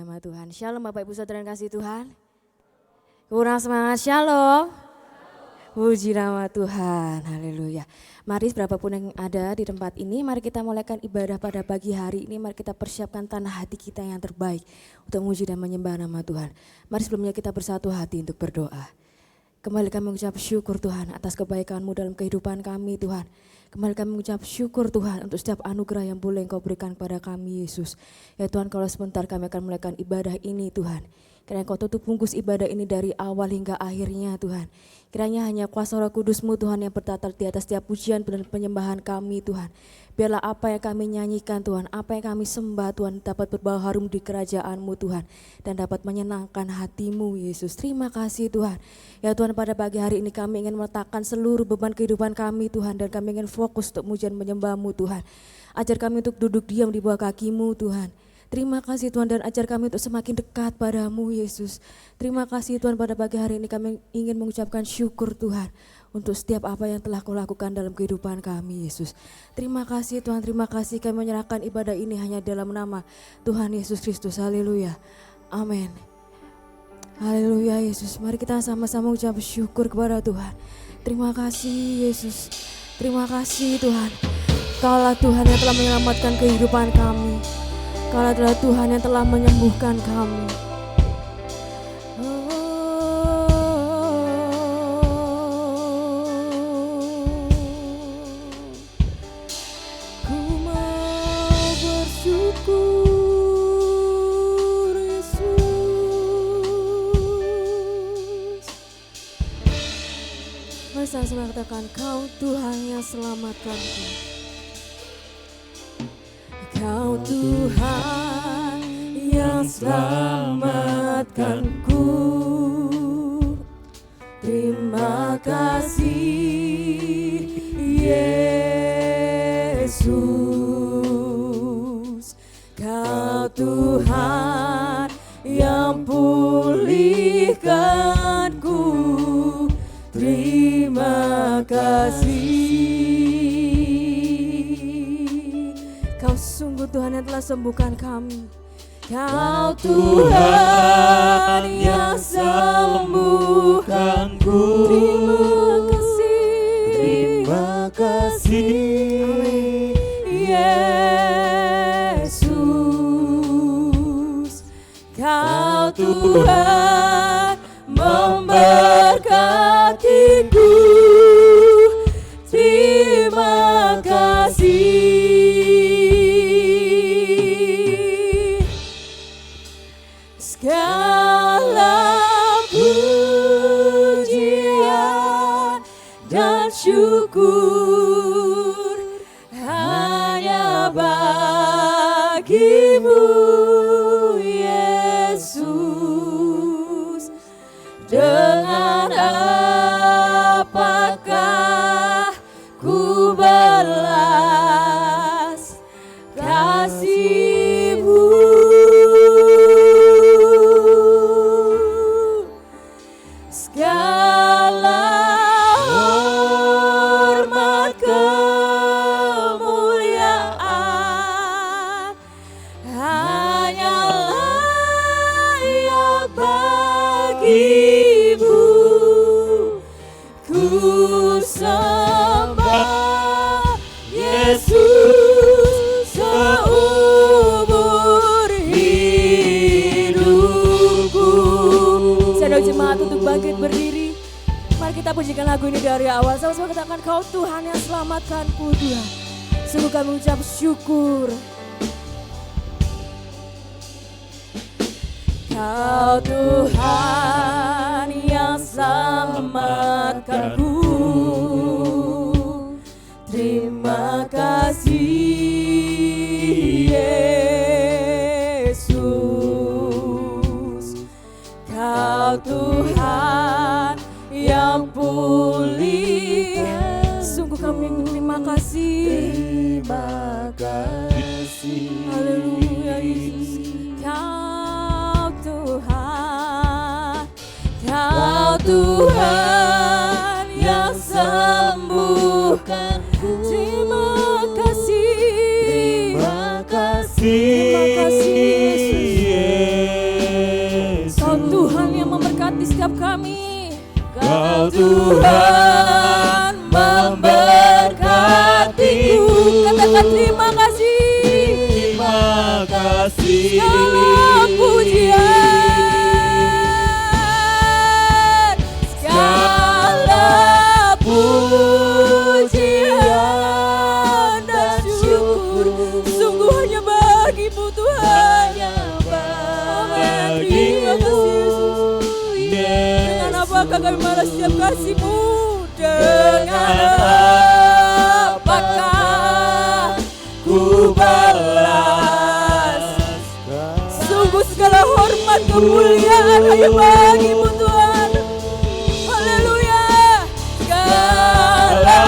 Nama Tuhan, shalom Bapak Ibu Saudara yang kasih Tuhan. Kurang semangat, shalom. Puji nama Tuhan, haleluya. Mari berapapun yang ada di tempat ini, mari kita mulaikan ibadah pada pagi hari ini. Mari kita persiapkan tanah hati kita yang terbaik untuk memuji dan menyembah nama Tuhan. Mari sebelumnya kita bersatu hati untuk berdoa. Kembali kami mengucap syukur Tuhan atas kebaikan-Mu dalam kehidupan kami Tuhan. Kembali kami mengucap syukur Tuhan untuk setiap anugerah yang boleh Engkau berikan kepada kami Yesus. Ya Tuhan, kalau sebentar kami akan mulaikan ibadah ini Tuhan. Kiranya Engkau tutup bungkus ibadah ini dari awal hingga akhirnya Tuhan. Kiranya hanya kuasa Roh Kudus-Mu Tuhan yang bertata di atas setiap pujian dan penyembahan kami Tuhan. Biarlah apa yang kami nyanyikan Tuhan, apa yang kami sembah Tuhan dapat berbau harum di kerajaan-Mu Tuhan. Dan dapat menyenangkan hati-Mu Yesus. Terima kasih Tuhan. Ya Tuhan, pada pagi hari ini kami ingin meletakkan seluruh beban kehidupan kami Tuhan. Dan kami ingin fokus untuk pujian menyembah-Mu Tuhan. Ajar kami untuk duduk diam di bawah kaki-Mu Tuhan. Terima kasih Tuhan, dan ajar kami untuk semakin dekat padamu Yesus. Terima kasih Tuhan, pada pagi hari ini kami ingin mengucapkan syukur Tuhan untuk setiap apa yang telah Kau lakukan dalam kehidupan kami Yesus. Terima kasih Tuhan, terima kasih kami menyerahkan ibadah ini hanya dalam nama Tuhan Yesus Kristus. Haleluya, amin. Haleluya Yesus, mari kita sama-sama ucap syukur kepada Tuhan. Terima kasih Yesus, terima kasih Tuhan. Kaulah Tuhan yang telah menyelamatkan kehidupan kami. Kaulah adalah Tuhan yang telah menyembuhkan kami. Ku mau bersyukur Yesus. Mari sama-sama katakan, Kau Tuhan yang selamatkanku. Kau Tuhan yang selamatkanku. Terima kasih Yesus. Kau Tuhan yang pulihkanku. Terima kasih. Sungguh Tuhan yang telah sembuhkan kami. Kau Tuhan yang sembuhkanku. Terima kasih Yesus. Kau Tuhan memberkatiku. Terima kasih. Segala pujian dan syukur hanya bagi-Mu Yesus. Dengan apakah ku balas kasih-Mu? Segala hormat kemuliaan hanyalah layak bagi-Mu. Ku sembah Yesus seumur hidupku. Saudara jemaat untuk bangkit berdiri. Mari kita pujikan lagu ini dari awal. Sama-sama katakan, Kau Tuhan yang selamatkanku Tuhan. Sungguh kami ucap syukur. Kau Tuhan yang selamatkanku. Terima kasih Yesus. Kau Tuhan yang pulih. Sungguh kami terima kasih. Terima kasih. Haleluya Yesus. Kau Tuhan, Kau Tuhan yang sembuhkanku. Terima kasih. Terima kasih Yesus. sikap kami. Kau Tuhan memberkatiku. Katakan terima kasih. Terima kasih. Segala pujian, segala pujian dan syukur sungguh hanya bagimu Tuhan. Amin. Terima kasih Yesus. Dengan apakah kami balas setiap kasih-Mu? Dengan apakah ku balas? Sungguh segala hormat kemuliaan hanya bagimu Tuhan. Haleluya. Segala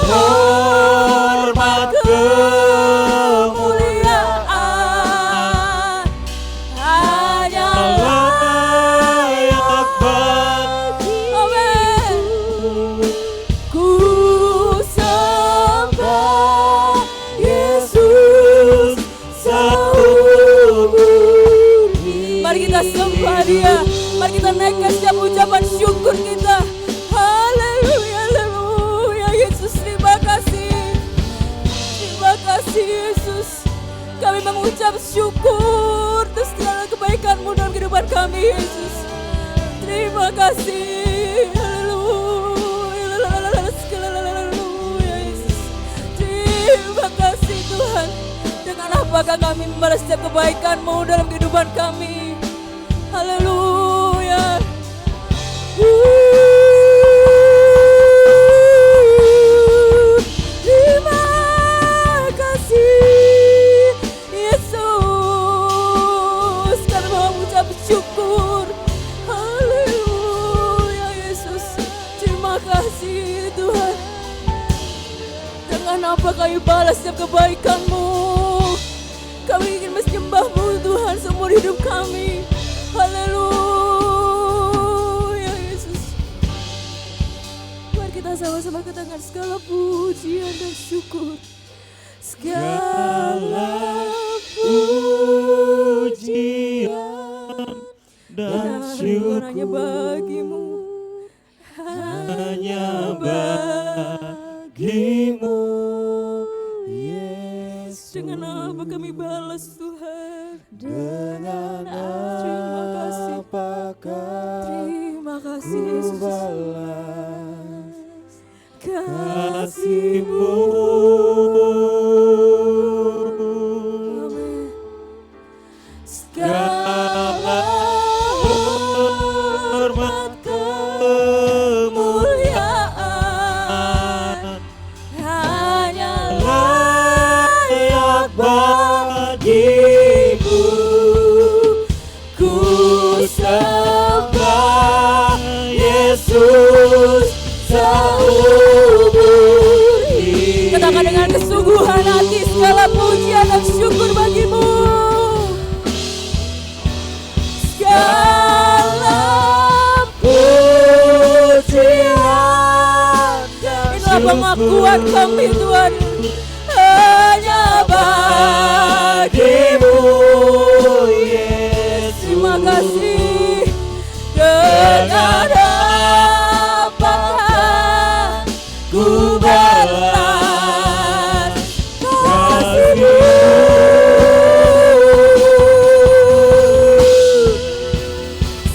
hormat kemuliaan hanya layak bagi. Amin. Ku sembah Yesus seumur hidup. Mari kita sembah Dia. Mari kita naikkan setiap ucapan syukur kita. Haleluya, haleluya. Yesus, terima kasih. Terima kasih Yesus. Kami mengucap syukur atas segala kebaikan-Mu dalam kehidupan kami Yesus. Terima kasih. Haleluya. Haleluya Yesus. Terima kasih Tuhan. Dengan apakah kami membalas setiap kebaikan-Mu dalam kehidupan kami. Haleluya. Terima kasih Yesus. Kami mengucap syukur. Haleluya Yesus. Terima kasih Tuhan. Dengan apa kami balas setiap kebaikan-Mu. Kami ingin menyembah-Mu Tuhan seumur hidup kami. Haleluya Yesus. Mari kita sama-sama katakan segala pujian dan syukur. Segala pujian dan syukur hanya bagimu. Hanya bagimu Yesus. Dengan apa kami balas Tuhan? Dengan terima kasih Yesus. Kasih-Mu. Amin. Segala hormat kemuliaan hanya layak bagimu. Ku sembah Yesus seumur hidup. Katakan dengan kesungguhan hati segala pujian dan syukur bagimu. Segala pujian. Inilah pengakuan kami Tuhan. Hanya bagimu Yesus. Terima kasih. Dengan apakah ku balas kasih-Mu.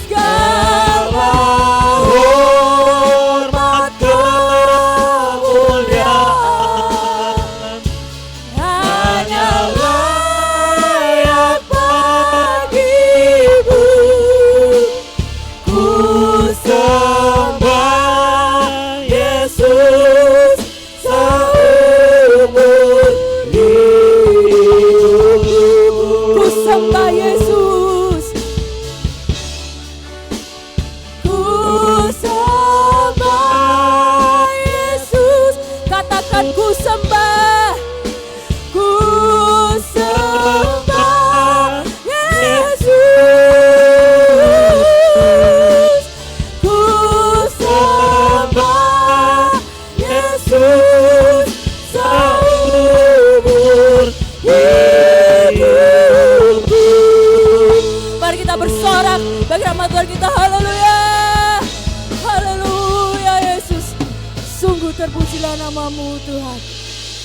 Segala hormat kemuliaan hanya layak bagimu. Ku sembah Yesus seumur hidupku. Ku sembah Yesus. Ku sembah Yesus. Katakan ku sembah. Ku sembah Yesus. Ku sembah Yesus seumur hidupku. Mari kita bersorak bagi nama Tuhan kita. Haleluya. terpujilah namamu Tuhan.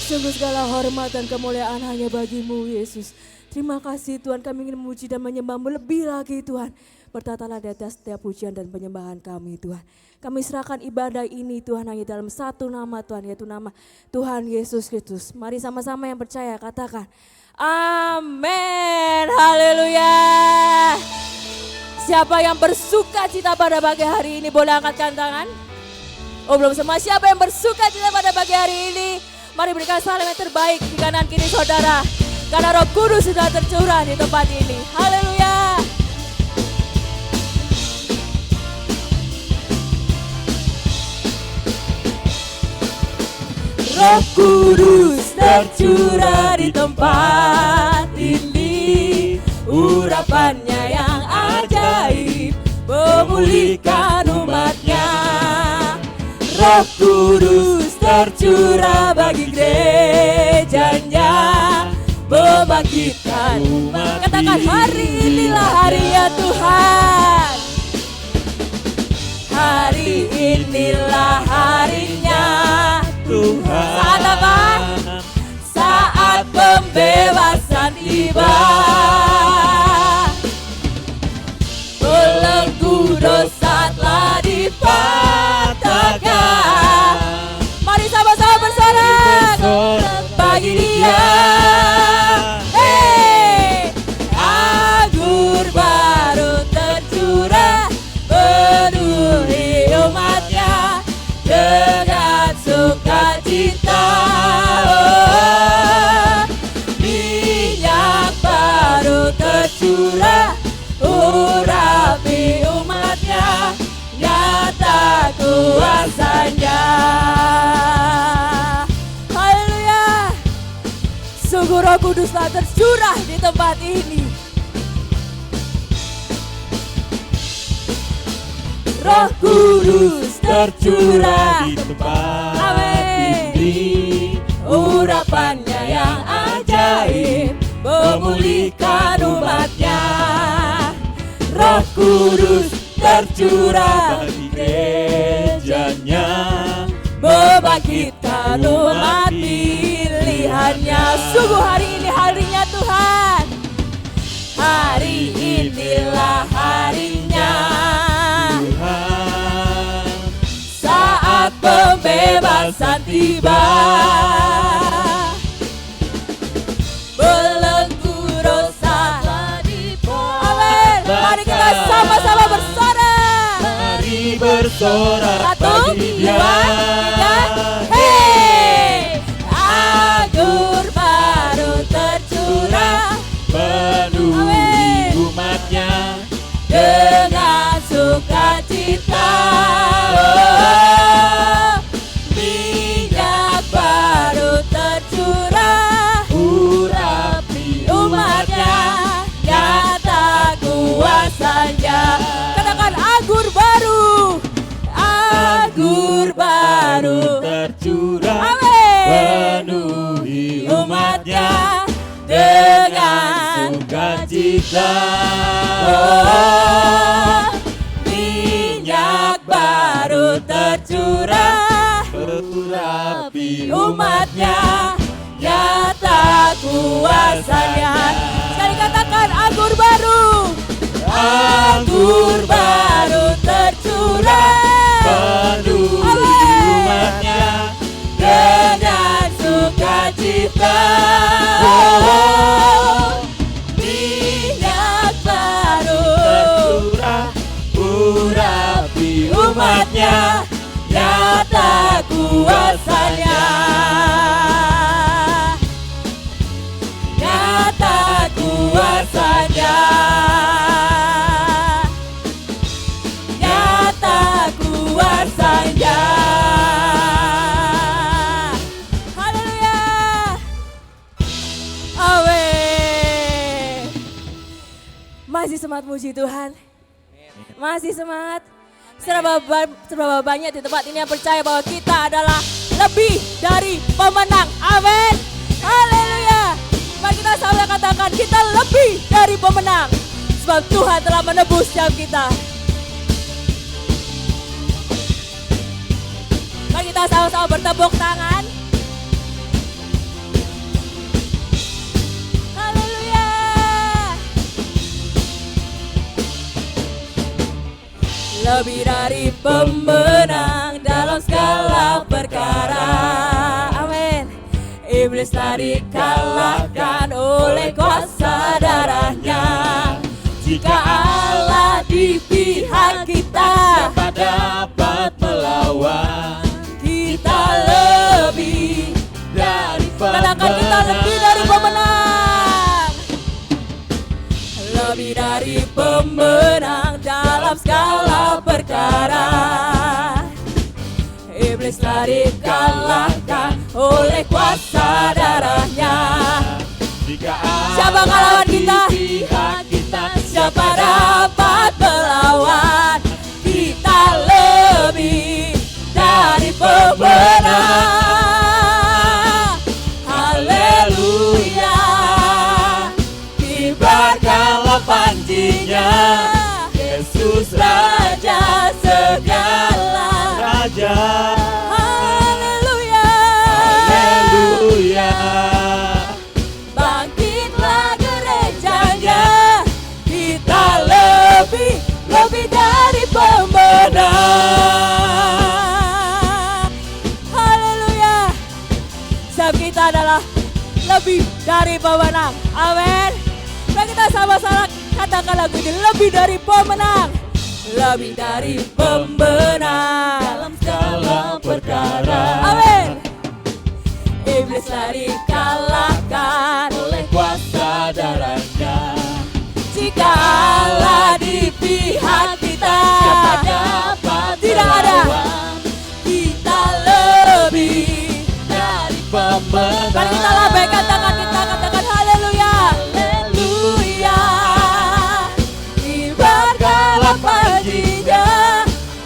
Sungguh segala hormat dan kemuliaan hanya bagimu Yesus. Terima kasih Tuhan, kami ingin memuji dan menyembahmu lebih lagi Tuhan. Bertatalah di atas setiap pujian dan penyembahan kami Tuhan. Kami serahkan ibadah ini Tuhan hanya dalam satu nama Tuhan, yaitu nama Tuhan Yesus Kristus. Mari sama-sama yang percaya katakan amin, haleluya. Siapa yang bersuka cita pada pagi hari ini boleh angkatkan tangan. Oh belum semua, siapa yang bersuka cita pada pagi hari ini? Mari berikan salam yang terbaik di kanan kiri saudara. Karena Roh Kudus sudah tercurah di tempat ini. Haleluya. Roh Kudus tercurah di tempat ini. Urapannya yang ajaib memulihkan umatnya. Roh Kudus tercurah bagi gerejanya, membangkitkan umat. Katakan hari inilah harinya Tuhan. Hari inilah harinya Tuhan. Saat apa? Saat pembebasan tiba. Belenggu dosa telah dipatahkan. Mari sama-sama bersorak bagi Dia. Hey, anggur baru tercurah penuhi umatnya dengan sukacita. Minyak baru tercurah urapi umatnya, nyata kuasanya. Haleluya. Sungguh Roh Kudus telah tercurah di tempat ini. Roh Kudus tercurah di tempat Amin. ini. Urapannya yang ajaib memulihkan umatnya. Roh Kudus tercurah Bagi gerejanya, membangkitkan umat pilihannya. Sungguh hari ini harinya Tuhan. Hari inilah harinya Tuhan. saat pembebasan tiba. Belenggu dosa telah dipatahkan. Amin. Mari kita sama-sama bersorak. Mari bersorak Satu, bagi Dia. dua, tiga. Hey, anggur baru tercurah Penuhi Amin. umatnya dengan sukacita. Minyak baru tercurah urapi umatnya, nyata kuasanya. Katakan anggur baru, anggur baru tercurah Amin. penuhi umatnya umatnya dengan sukacita. Oh, minyak baru tercurah Urapi umatnya, nyata kuasanya. Sekali katakan anggur baru, anggur baru tercurah penuhi Amin. umatnya dengan sukacita. Minyak baru tercurah urapi umatnya, nyata kuasanya, nyata kuasanya, nyata kuasanya. Haleluya. Amin. Masih semangat muji Tuhan? Masih semangat? Seberapa banyak di tempat ini yang percaya bahwa kita adalah lebih dari pemenang. Amin. Haleluya. Mari kita sama katakan kita lebih dari pemenang. Sebab Tuhan telah menebus setiap kita. Mari kita sama-sama bertepuk tangan. Haleluya. Lebih dari pemenang dalam segala perkara. Amin. Iblis telah dikalahkan oleh kuasa darahnya. Jika Allah di pihak kita, siapa dapat melawan? kita lebih Dari katakan kita lebih dari pemenang. Lebih dari pemenang dalam segala perkara. Iblis telah dikalahkan oleh kuasa darahnya. Jika Siapa Allah lawan di kita? pihak kita, Siapa dapat melawan? Kita lebih dari pemenang. Haleluya. kibarkanlah panjinya, Yesus Raja segala. Raja. Haleluya. Haleluya. Bangkitlah gerejanya. Kita lebih dari pemenang. Haleluya. Sebab kita adalah lebih dari pemenang. Amin. Mari kita sama-sama katakan lagu ini, lebih dari pemenang. Lebih dari pemenang dalam segala perkara. Amin. Iblis telah dikalahkan oleh Kuasa darahnya, jika Allah di pihak kita. siapa dapat Tidak ada. melawan? Kita lebih dari Pemenang. Mari kita lambaikan tangan kita, katakan haleluya. Haleluya. Kibarkanlah panjinya,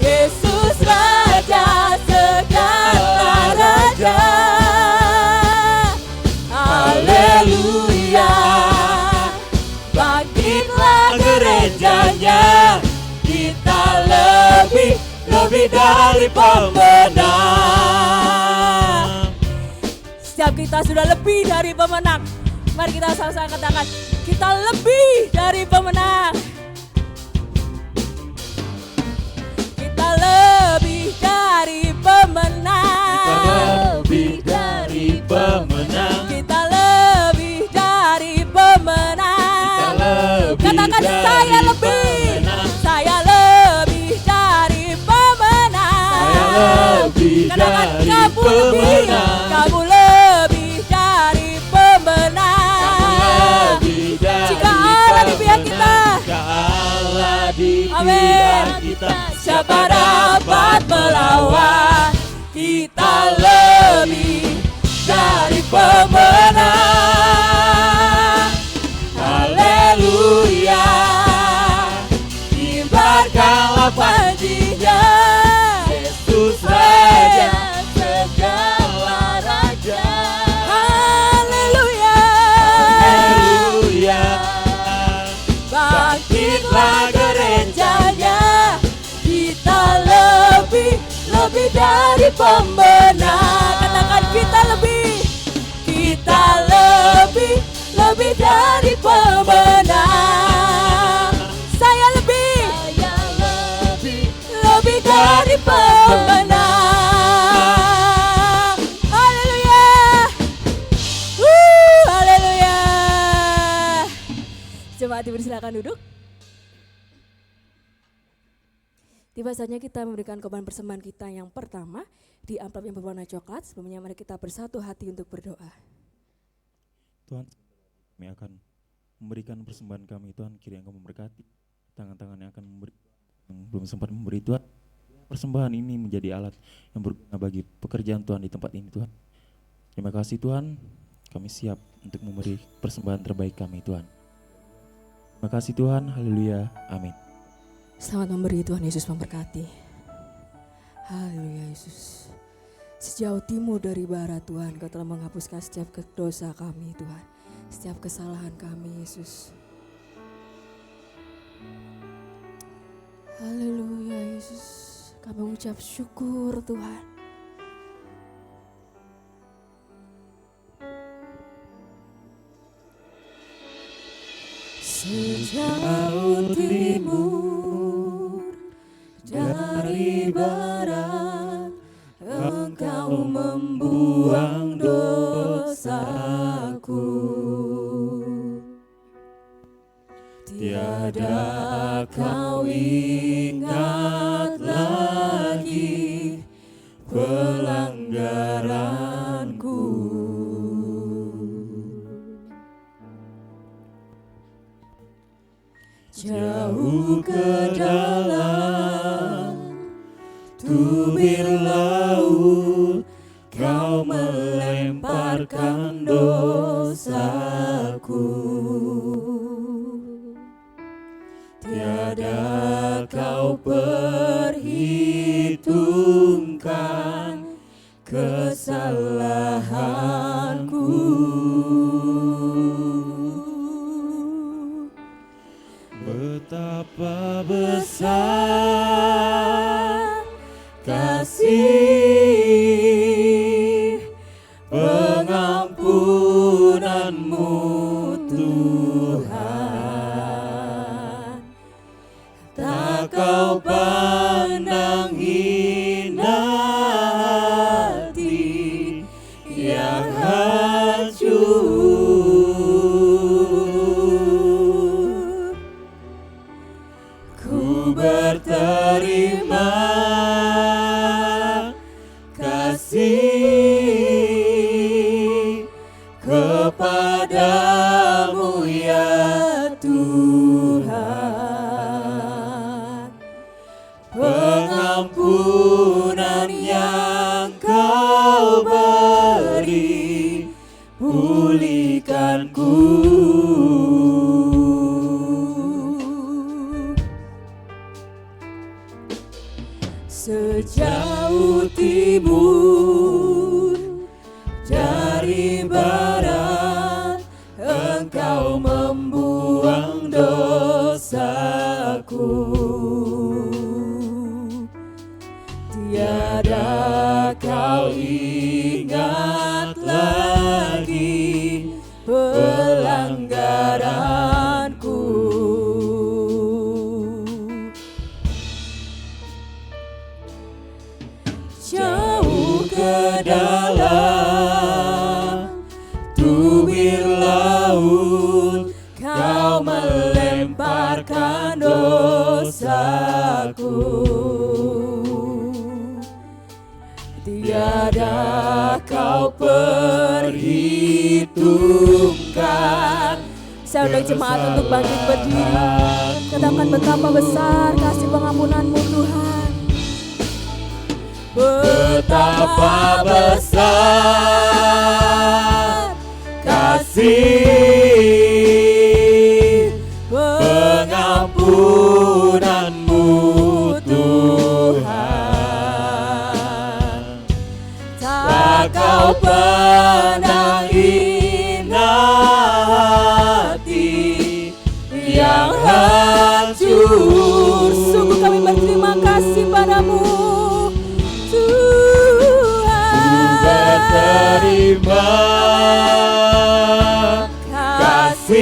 Yesus Raja segala raja. Haleluya. Bangkitlah gerejanya, kita lebih dari pemenang. Setiap kita sudah lebih dari pemenang. Mari kita sama-sama katakan, kita lebih dari pemenang. Kita lebih dari pemenang. Lebih dari pemenang. Kita lebih dari pemenang. Lebih Katakan dari saya lebih. pemenang. Saya lebih dari pemenang. Saya lebih Katakan dari kamu lebih. pemenang. Kamu lebih dari pemenang. Lebih dari Jika Allah di pihak kita. Jika Allah di Amin. pihak kita, Siapa dapat melawan? Kita lebih dari pemenang. Haleluya. Kibarkanlah panjinya, Yesus Raja segala raja. Haleluya. Haleluya. Bangkitlah gerejanya, kita lebih dari pemenang. Katakan kita lebih dari pemenang. Saya lebih dari pemenang. Haleluya. Haleluya. Jemaat dipersilakan duduk. Tiba saatnya kita memberikan korban persembahan kita yang pertama di amplop yang berwarna coklat. Sebelumnya mari kita bersatu hati untuk berdoa. Tuhan, kami akan memberikan persembahan kami, Tuhan, kiranya Engkau memberkati tangan-tangan yang akan memberi, yang belum sempat memberi, Tuhan. Persembahan ini menjadi alat yang berguna bagi pekerjaan Tuhan di tempat ini, Tuhan. Terima kasih, Tuhan, kami siap untuk memberi persembahan terbaik kami, Tuhan. Terima kasih, Tuhan, haleluya, amin. Selamat memberi, Tuhan Yesus memberkati. Haleluya Yesus. Sejauh timur dari barat Tuhan, Kau telah menghapuskan setiap dosa kami Tuhan. Setiap kesalahan kami Yesus. Haleluya Yesus. Kami mengucap syukur Tuhan. Sejauh timur dari barat, Engkau membuang dosaku. Tiada kau ingat lagi pelanggaranku. Jauh ke dalam tubir laut, Kau melemparkan dosaku. Tiada Kau perhitungkan kesalahanku. Betapa besar kasih pengampunan-Mu Tuhan. Tak Kau pandang hina hati yang hancur. Ku berterima kasih kepadamu ya Tuhan. Pengampunan yang Kau beri, pulihkanku. Sejauh timur dari barat, Engkau membuang dosaku. Tiada Kau ingat lagi pelanggaranku. Jauh ke dalam tubir laut, Kau melemparkan dosaku. Tiada Kau perhitungkan. Saya undang jemaat untuk bangkit berdiri. Katakan betapa besar kasih pengampunan-Mu Tuhan. Betapa besar kasih pengampunan-Mu Tuhan. Tak Kau pandang hina hati yang hancur. Sungguh kami berterima kasih padamu Tuhan. Terima kasih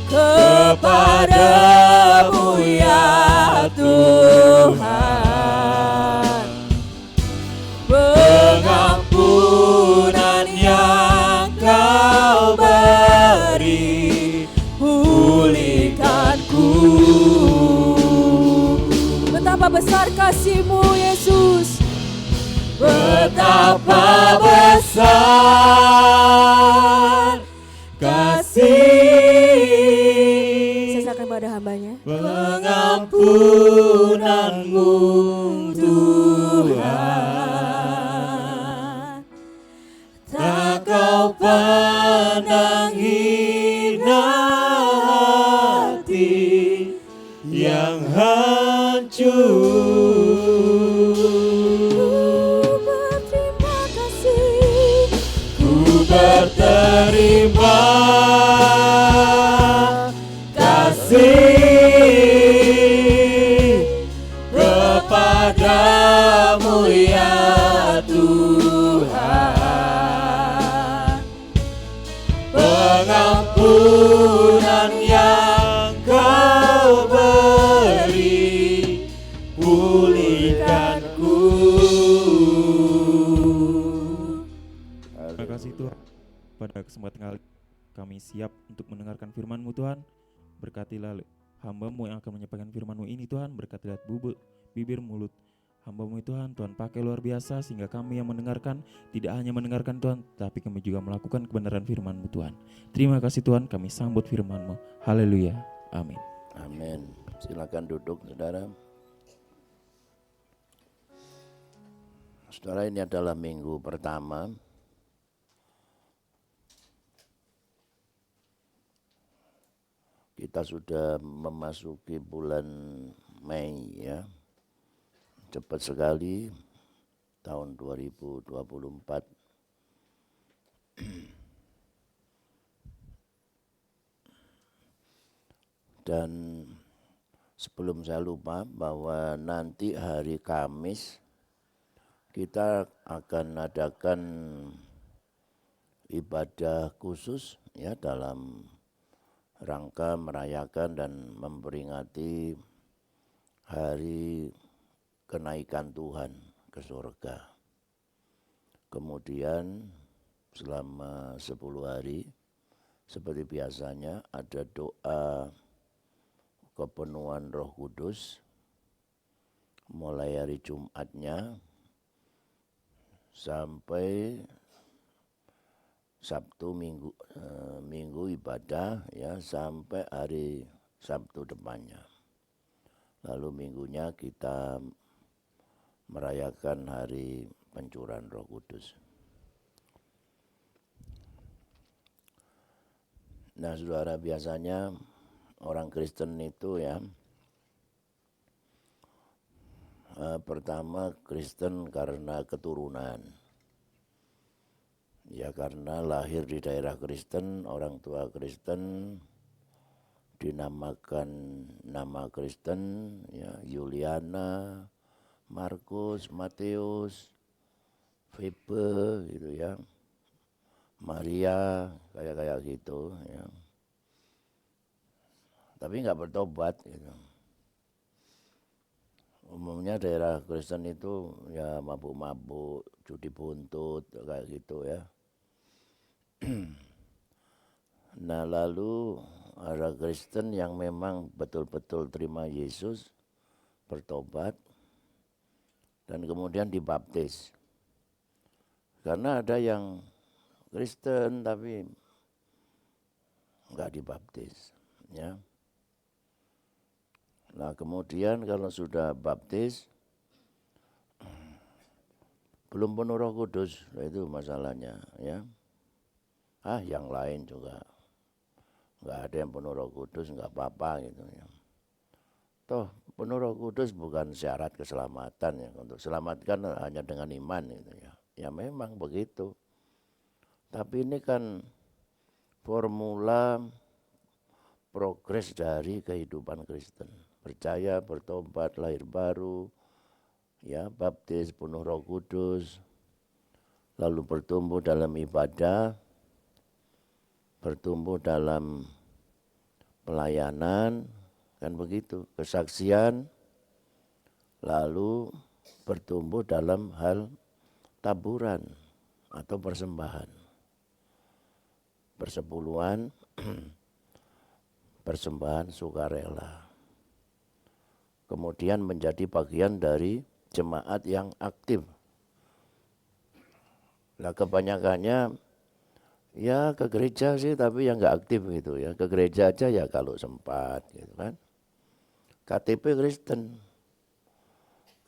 kepadamu ya Tuhan. Pengampunan yang Kau beri, pulihkanku. Betapa besar kasih-Mu Yesus. Betapa besar kasih. Sesakan pada hamba-Nya. Pengampunan-Mu Tuhan. Tak Kau pandang hina hati yang hancur. Berterima kasih kepadamu ya Tuhan. Pengampunan kesempatan kali kami siap untuk mendengarkan firman-Mu Tuhan. Berkatilah hamba-Mu yang akan menyampaikan firman-Mu ini Tuhan. Berkatilah bibir mulut hamba-Mu Tuhan. Tuhan pakai luar biasa sehingga kami yang mendengarkan tidak hanya mendengarkan Tuhan, tapi kami juga melakukan kebenaran firman-Mu Tuhan. Terima kasih Tuhan, kami sambut firman-Mu. Haleluya. Amin. Amin. Silakan duduk saudara. Saudara, ini adalah minggu pertama kita sudah memasuki bulan Mei ya. Cepat sekali tahun 2024. Dan sebelum saya lupa bahwa nanti hari Kamis kita akan adakan ibadah khusus ya dalam rangka merayakan dan memperingati hari kenaikan Tuhan ke surga. Kemudian selama 10 hari seperti biasanya ada doa kepenuhan Roh Kudus mulai hari Jumatnya sampai Sabtu minggu ibadah ya sampai hari Sabtu depannya. Lalu minggunya kita merayakan hari pencurahan Roh Kudus. Nah, saudara, biasanya orang Kristen itu ya pertama Kristen karena keturunan. Ya karena lahir di daerah Kristen, orang tua Kristen, dinamakan nama Kristen, ya Yuliana, Markus, Matius, Febe gitu ya, Maria, kayak gitu ya. Tapi nggak bertobat gitu. Umumnya daerah Kristen itu ya mabuk-mabuk, judi buntut, kayak gitu ya. Nah lalu ada Kristen yang memang betul-betul terima Yesus, bertobat, dan kemudian dibaptis. Karena ada yang Kristen tapi enggak dibaptis. Ya. Nah kemudian kalau sudah baptis, belum penuh Roh Kudus, itu masalahnya. Ya. Yang lain juga nggak ada yang penuh Roh Kudus, nggak apa-apa gitu ya. Toh penuh Roh Kudus bukan syarat keselamatan ya. Untuk selamatkan hanya dengan iman gitu ya. Ya memang begitu. Tapi ini kan formula progres dari kehidupan Kristen. Percaya, bertobat, lahir baru, ya baptis, penuh Roh Kudus, lalu bertumbuh dalam ibadah, bertumbuh dalam pelayanan, kan begitu, kesaksian, lalu bertumbuh dalam hal taburan atau persembahan, persepuluhan, persembahan sukarela. Kemudian menjadi bagian dari jemaat yang aktif. Nah kebanyakannya ya ke gereja sih tapi yang nggak aktif gitu ya. Ke gereja aja ya kalau sempat gitu kan. KTP Kristen.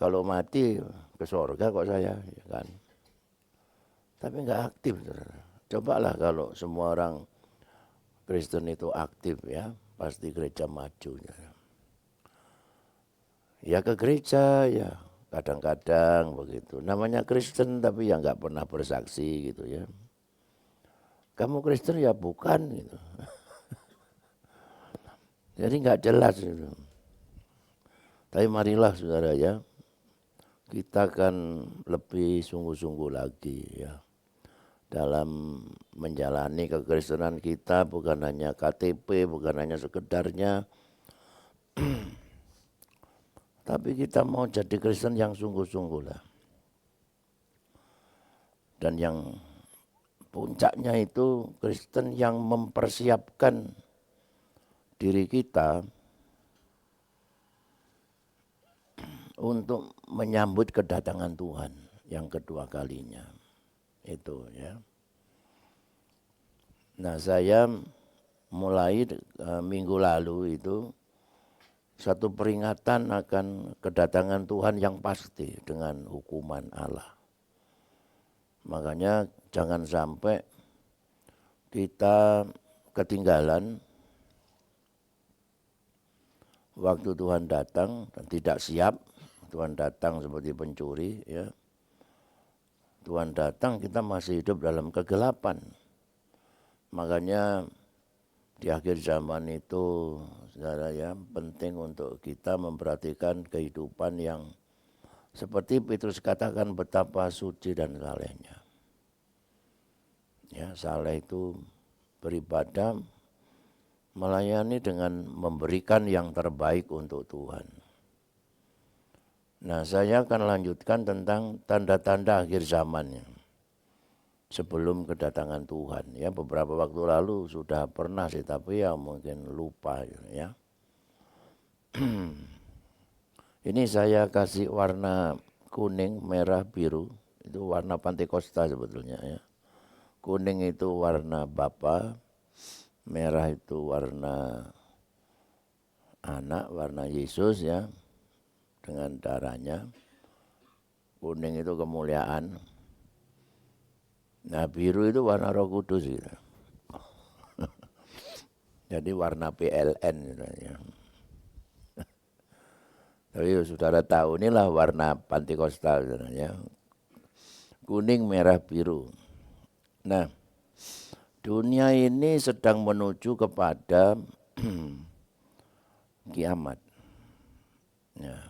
Kalau mati ke surga kok saya ya kan. Tapi nggak aktif. Cobalah kalau semua orang Kristen itu aktif ya, pasti gereja maju. Ya ke gereja ya kadang-kadang begitu. Namanya Kristen tapi ya nggak pernah bersaksi gitu ya. Kamu Kristen ya bukan gitu. Jadi nggak jelas gitu. Tapi marilah saudara ya, kita kan lebih sungguh-sungguh lagi ya dalam menjalani kekristenan kita, bukan hanya KTP, bukan hanya sekedarnya, tapi kita mau jadi Kristen yang sungguh-sungguh lah. Dan yang puncaknya itu Kristen yang mempersiapkan diri kita untuk menyambut kedatangan Tuhan yang kedua kalinya. Itu ya. Nah, saya mulai minggu lalu itu satu peringatan akan kedatangan Tuhan yang pasti dengan hukuman Allah. Makanya jangan sampai kita ketinggalan waktu Tuhan datang dan tidak siap. Tuhan datang seperti pencuri, ya. Tuhan datang kita masih hidup dalam kegelapan. Makanya di akhir zaman itu, saudara ya, penting untuk kita memperhatikan kehidupan yang seperti Petrus katakan betapa suci dan salehnya. Ya, saleh itu beribadah, melayani dengan memberikan yang terbaik untuk Tuhan. Nah, saya akan lanjutkan tentang tanda-tanda akhir zamannya sebelum kedatangan Tuhan. Ya, beberapa waktu lalu sudah pernah sih, tapi ya mungkin lupa ya. Ini saya kasih warna kuning, merah, biru. Itu warna Pantekosta sebetulnya ya. Kuning itu warna Bapa, merah itu warna anak, warna Yesus ya. Dengan darahnya. Kuning itu kemuliaan. Nah, biru itu warna Roh Kudus gitu. Jadi warna PLN gitu ya. Tapi saudara tahu inilah warna Pantekosta ya. Kuning, merah, biru. Nah, dunia ini sedang menuju kepada kiamat. Ya.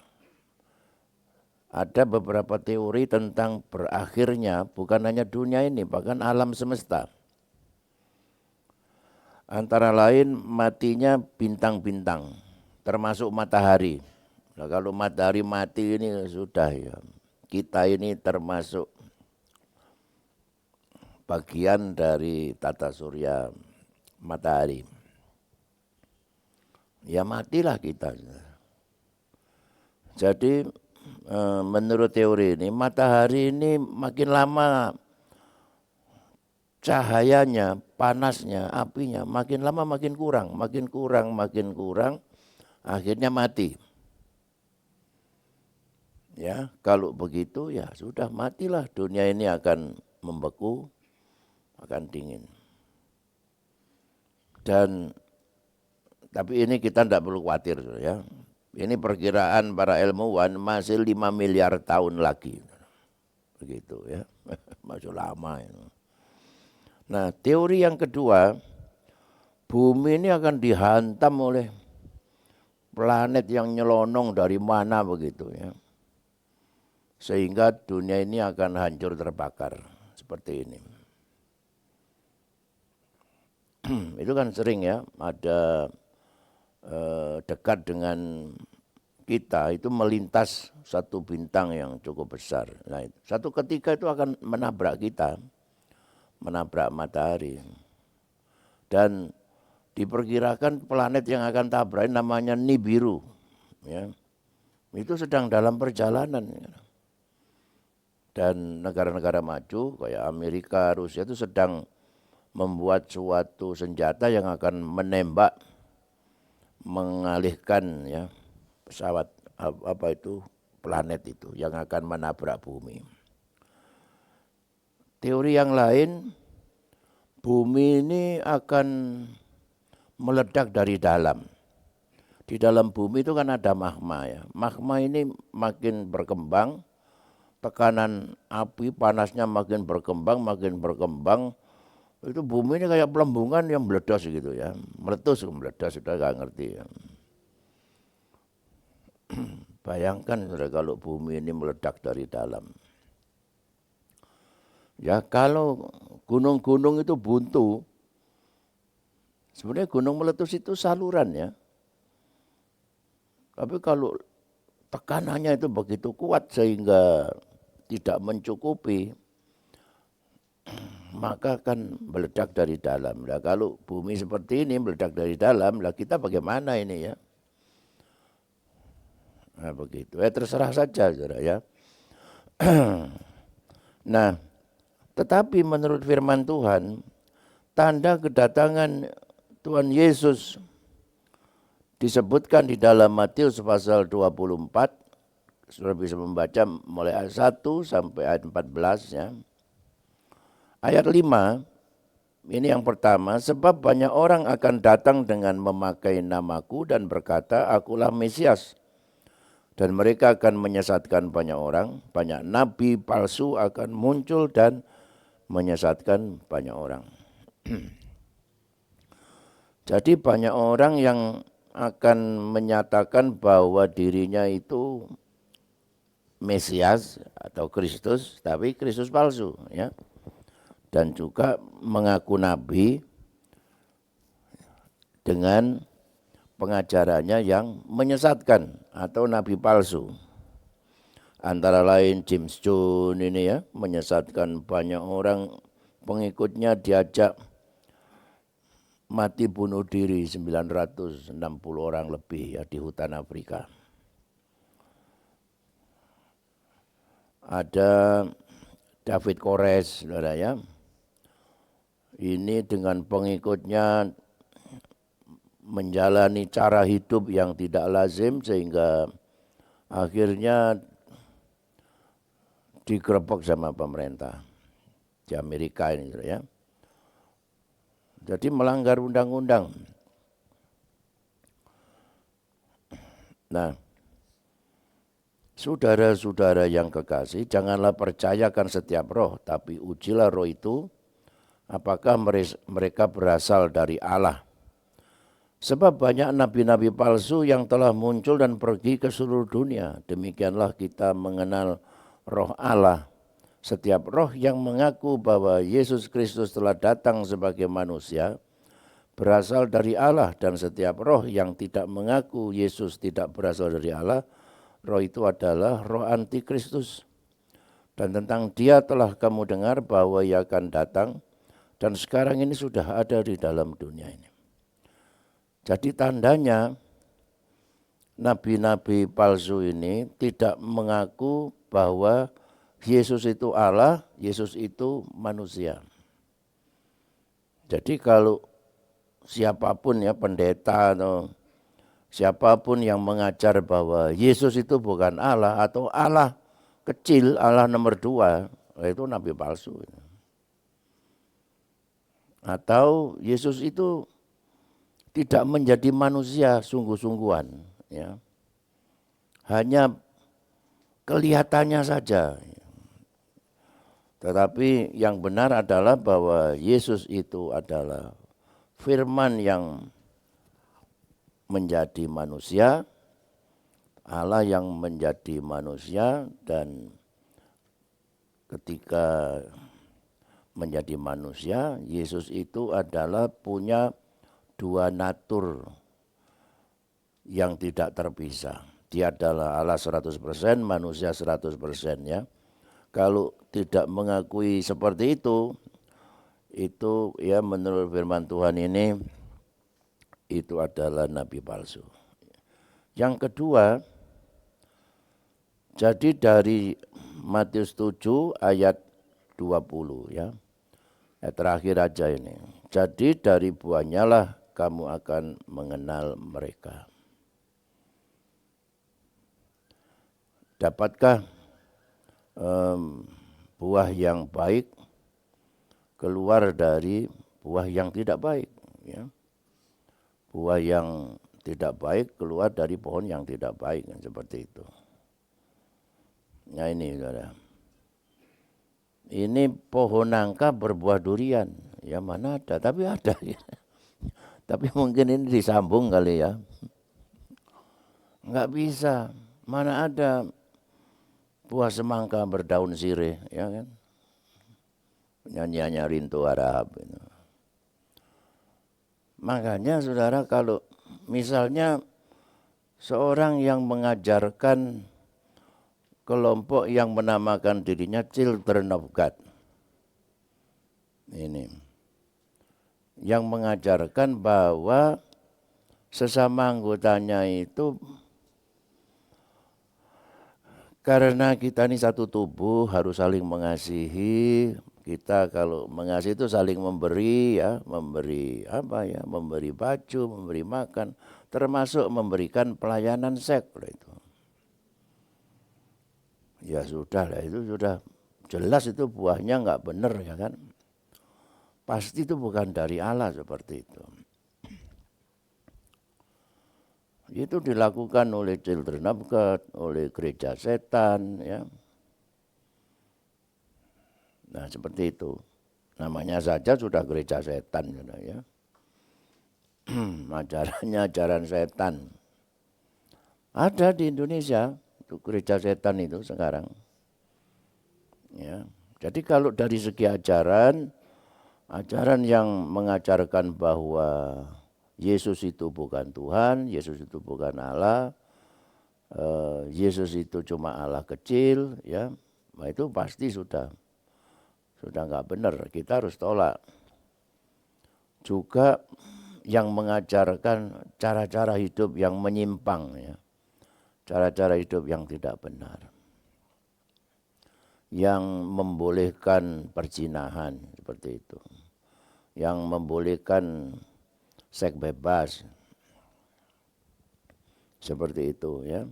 Ada beberapa teori tentang berakhirnya bukan hanya dunia ini, bahkan alam semesta. Antara lain matinya bintang-bintang, termasuk matahari. Nah, kalau matahari mati ini sudah ya, kita ini termasuk bagian dari tata surya matahari. Ya matilah kita. Jadi menurut teori ini matahari ini makin lama cahayanya, panasnya, apinya makin lama makin kurang, akhirnya mati. Ya, kalau begitu ya sudah matilah, dunia ini akan membeku, akan dingin. Dan tapi ini kita tidak perlu khawatir ya. Ini perkiraan para ilmuwan masih 5 miliar tahun lagi. Begitu ya. Masih lama ya. Nah, teori yang kedua, bumi ini akan dihantam oleh planet yang nyelonong dari mana begitu ya. Sehingga dunia ini akan hancur terbakar seperti ini. Itu kan sering ya, ada dekat dengan kita itu melintas satu bintang yang cukup besar. Nah, satu ketika itu akan menabrak kita, menabrak matahari. Dan diperkirakan planet yang akan tabrak namanya Nibiru. Ya. Itu sedang dalam perjalanan. Ya. Dan negara-negara maju kayak Amerika, Rusia itu sedang membuat suatu senjata yang akan menembak, mengalihkan ya pesawat apa itu planet itu yang akan menabrak bumi. Teori yang lain, bumi ini akan meledak dari dalam. Di dalam bumi itu kan ada magma ya. Magma ini makin berkembang, tekanan api panasnya makin berkembang, itu bumi ini kayak pelembungan yang meledos gitu ya. Meletus, sudah gak ngerti ya. Bayangkan saudara, kalau bumi ini meledak dari dalam. Ya kalau gunung-gunung itu buntu, sebenarnya gunung meletus itu saluran ya. Tapi kalau tekanannya itu begitu kuat sehingga tidak mencukupi, maka akan meledak dari dalam. Nah, kalau bumi seperti ini meledak dari dalam, lah kita bagaimana ini ya? Nah, begitu. Terserah saja, saudara ya. Nah, tetapi menurut firman Tuhan, tanda kedatangan Tuhan Yesus disebutkan di dalam Matius pasal 24, saudara bisa membaca mulai ayat 1 sampai ayat 14 ya. Ayat 5, ini yang pertama, sebab banyak orang akan datang dengan memakai namaku dan berkata, akulah Mesias. Dan mereka akan menyesatkan banyak orang, banyak nabi palsu akan muncul dan menyesatkan banyak orang. Jadi banyak orang yang akan menyatakan bahwa dirinya itu Mesias atau Kristus, tapi Kristus palsu ya. Dan juga mengaku nabi dengan pengajarannya yang menyesatkan atau nabi palsu. Antara lain James Jones ini ya, menyesatkan banyak orang, pengikutnya diajak mati bunuh diri 960 orang lebih ya di hutan Afrika. Ada David Koresh, saudara ya. Ini dengan pengikutnya menjalani cara hidup yang tidak lazim sehingga akhirnya digerebek sama pemerintah di Amerika ini, saudara ya. Jadi melanggar undang-undang. Nah, saudara-saudara yang kekasih, janganlah percayakan setiap roh, tapi ujilah roh itu, apakah mereka berasal dari Allah. Sebab banyak nabi-nabi palsu yang telah muncul dan pergi ke seluruh dunia. Demikianlah kita mengenal roh Allah. Setiap roh yang mengaku bahwa Yesus Kristus telah datang sebagai manusia berasal dari Allah, dan setiap roh yang tidak mengaku Yesus tidak berasal dari Allah, roh itu adalah roh antikristus. Dan tentang dia telah kamu dengar bahwa ia akan datang, dan sekarang ini sudah ada di dalam dunia ini. Jadi tandanya nabi-nabi palsu ini tidak mengaku bahwa Yesus itu Allah, Yesus itu manusia. Jadi kalau siapapun ya, pendeta atau siapapun yang mengajar bahwa Yesus itu bukan Allah atau Allah kecil, Allah nomor 2, itu nabi palsu. Atau Yesus itu tidak menjadi manusia sungguh-sungguhan, ya. Hanya kelihatannya saja. Tetapi yang benar adalah bahwa Yesus itu adalah firman yang menjadi manusia, Allah yang menjadi manusia, dan ketika menjadi manusia, Yesus itu adalah punya 2 natur yang tidak terpisah. Dia adalah Allah 100%, manusia 100% ya. Kalau tidak mengakui seperti itu ya menurut firman Tuhan ini, itu adalah nabi palsu. Yang kedua, jadi dari Matius 7 ayat 20 ya. Terakhir aja ini. Jadi dari buahnya lah kamu akan mengenal mereka. Dapatkah buah yang baik keluar dari buah yang tidak baik? Ya. Buah yang tidak baik keluar dari pohon yang tidak baik, kan, seperti itu. Nah ini saudara. Ini pohon nangka berbuah durian. Ya mana ada, tapi ada ya. Tapi mungkin ini disambung kali ya. Enggak bisa. Mana ada buah semangka berdaun sirih, ya kan? Nyanyiannya Rinto Harahap. Makanya saudara, kalau misalnya seorang yang mengajarkan kelompok yang menamakan dirinya Children of God, ini yang mengajarkan bahwa sesama anggotanya itu karena kita ini satu tubuh harus saling mengasihi. Kita kalau mengasihi itu saling memberi ya, memberi apa ya, memberi baju, memberi makan, termasuk memberikan pelayanan seks itu. Ya sudah lah, itu sudah jelas itu buahnya nggak benar ya kan. Pasti itu bukan dari Allah seperti itu. Itu dilakukan oleh Children of God, oleh gereja setan ya. Nah seperti itu. Namanya saja sudah gereja setan ya. Ajarannya ajaran setan. Ada di Indonesia itu gereja setan itu sekarang. Ya. Jadi kalau dari segi ajaran yang mengajarkan bahwa Yesus itu bukan Tuhan, Yesus itu bukan Allah, Yesus itu cuma Allah kecil, ya, nah itu pasti sudah nggak benar. Kita harus tolak. Juga yang mengajarkan cara-cara hidup yang menyimpang, ya, cara-cara hidup yang tidak benar, yang membolehkan perzinahan seperti itu, yang membolehkan seks bebas seperti itu ya.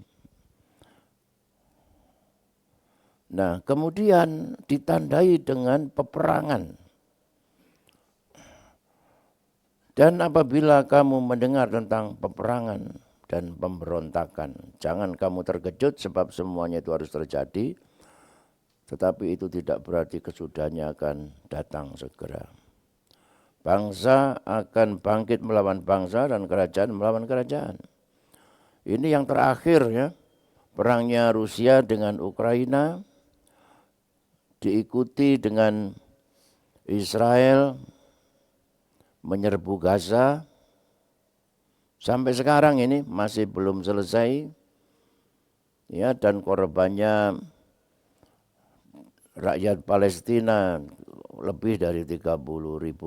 Nah, kemudian ditandai dengan peperangan. Dan apabila kamu mendengar tentang peperangan dan pemberontakan, jangan kamu terkejut sebab semuanya itu harus terjadi, tetapi itu tidak berarti kesudahannya akan datang segera. Bangsa akan bangkit melawan bangsa dan kerajaan melawan kerajaan. Ini yang terakhir ya, perangnya Rusia dengan Ukraina, diikuti dengan Israel menyerbu Gaza. Sampai sekarang ini masih belum selesai. Ya, dan korbannya rakyat Palestina lebih dari 30.000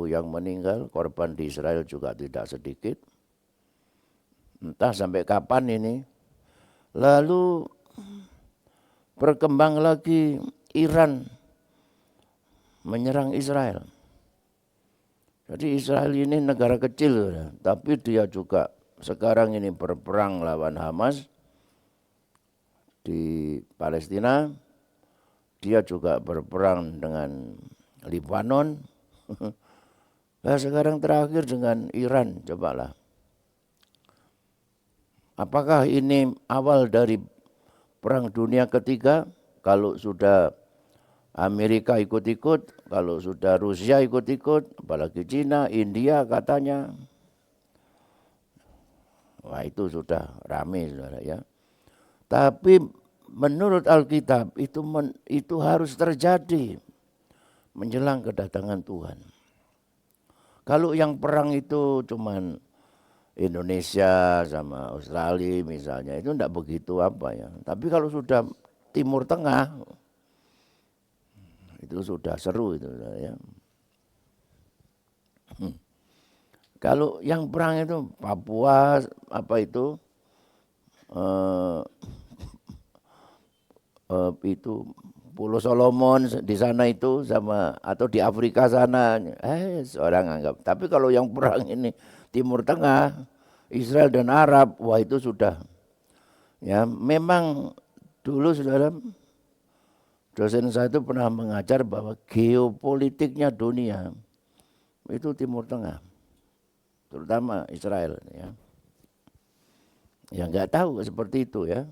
yang meninggal, korban di Israel juga tidak sedikit. Entah sampai kapan ini. Lalu berkembang lagi Iran menyerang Israel. Jadi Israel ini negara kecil, tapi dia juga sekarang ini berperang lawan Hamas di Palestina. Dia juga berperang dengan Lebanon. Nah, sekarang terakhir dengan Iran, cobalah. Apakah ini awal dari perang dunia ketiga? Kalau sudah Amerika ikut-ikut, kalau sudah Rusia ikut-ikut, apalagi Cina, India katanya. Wah, itu sudah rame saudara ya. Tapi menurut Alkitab itu harus terjadi menjelang kedatangan Tuhan. Kalau yang perang itu cuman Indonesia sama Australia misalnya, itu enggak begitu apa ya. Tapi kalau sudah Timur Tengah, itu sudah seru itu ya. Kalau yang perang itu Papua apa itu Pulau Solomon di sana itu sama atau di Afrika sana, seorang anggap. Tapi kalau yang perang ini Timur Tengah, Israel dan Arab, wah itu sudah. Ya, memang dulu saudara, dosen saya itu pernah mengajar bahwa geopolitiknya dunia itu Timur Tengah, terutama Israel. Ya, ya nggak tahu seperti itu ya.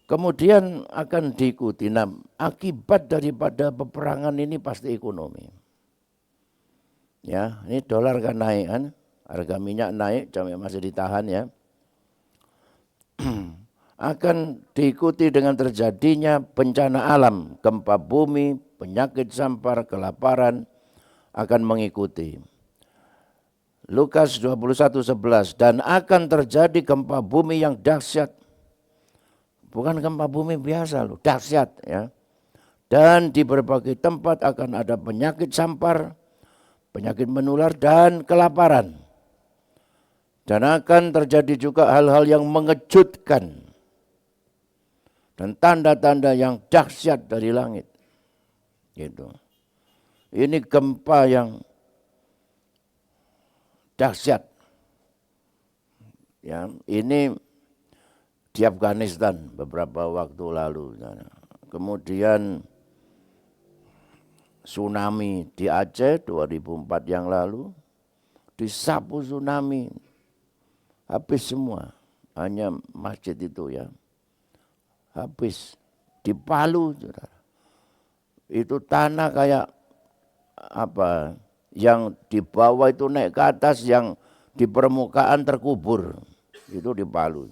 Kemudian akan diikuti. Nah, akibat daripada peperangan ini pasti ekonomi. Ya, ini dolar kan naik kan, harga minyak naik, sampai masih ditahan ya. Akan diikuti dengan terjadinya bencana alam, gempa bumi, penyakit sampar, kelaparan akan mengikuti. Lukas 21:11, dan akan terjadi gempa bumi yang dahsyat. Bukan gempa bumi biasa loh, dahsyat ya. Dan di berbagai tempat akan ada penyakit sampar, penyakit menular dan kelaparan. Dan akan terjadi juga hal-hal yang mengejutkan dan tanda-tanda yang dahsyat dari langit. Gitu. Ini gempa yang dahsyat. Ya, ini di Afghanistan beberapa waktu lalu. Kemudian tsunami di Aceh 2004 yang lalu, disapu tsunami, habis semua, hanya masjid itu ya, habis. Di Palu, saudara, itu tanah kayak apa, yang di bawah itu naik ke atas, yang di permukaan terkubur, itu di Palu.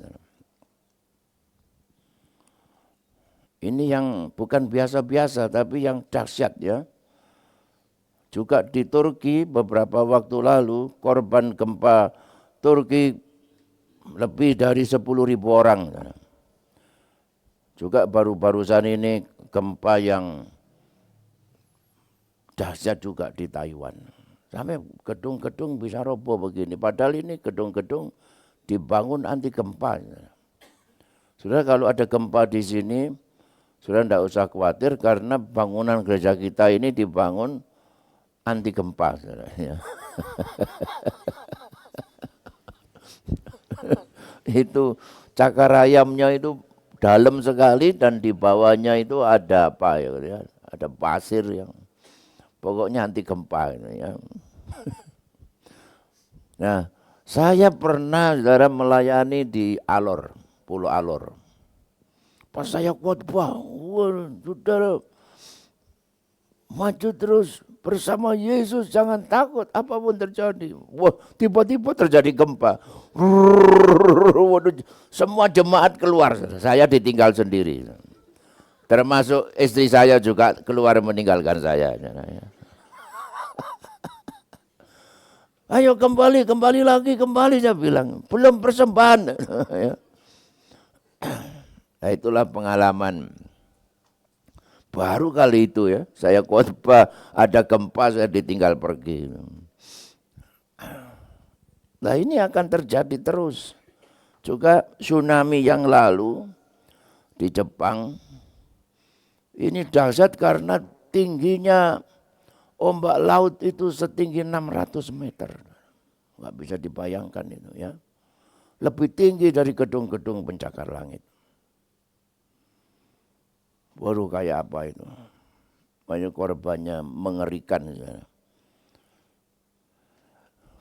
Ini yang bukan biasa-biasa, tapi yang dahsyat ya. Juga di Turki beberapa waktu lalu, korban gempa Turki lebih dari 10.000 orang. Juga baru-barusan ini gempa yang dahsyat juga di Taiwan. Sampai gedung-gedung bisa roboh begini. Padahal ini gedung-gedung dibangun anti gempa. Sudah kalau ada gempa di sini, sudah tidak usah khawatir karena bangunan gereja kita ini dibangun anti gempa. Itu cakar ayamnya itu dalam sekali dan di bawahnya itu ada apa ya? Ada pasir yang pokoknya anti gempa. Ya. Nah, saya pernah saudara melayani di Alor, Pulau Alor. Pas saya khotbah, saudara maju terus bersama Yesus, jangan takut apapun terjadi. Wah, tiba-tiba terjadi gempa. Semua jemaat keluar, saya ditinggal sendiri. Termasuk istri saya juga keluar meninggalkan saya. Ayo kembali lagi, saya bilang. Belum persembahan. Nah, itulah pengalaman. Baru kali itu ya, saya khotbah ada gempa, saya ditinggal pergi. Nah ini akan terjadi terus. Juga tsunami yang lalu di Jepang, ini dahsyat karena tingginya ombak laut itu setinggi 600 meter. Nggak bisa dibayangkan itu ya. Lebih tinggi dari gedung-gedung pencakar langit. Baru kayak apa itu. Banyak korbannya mengerikan.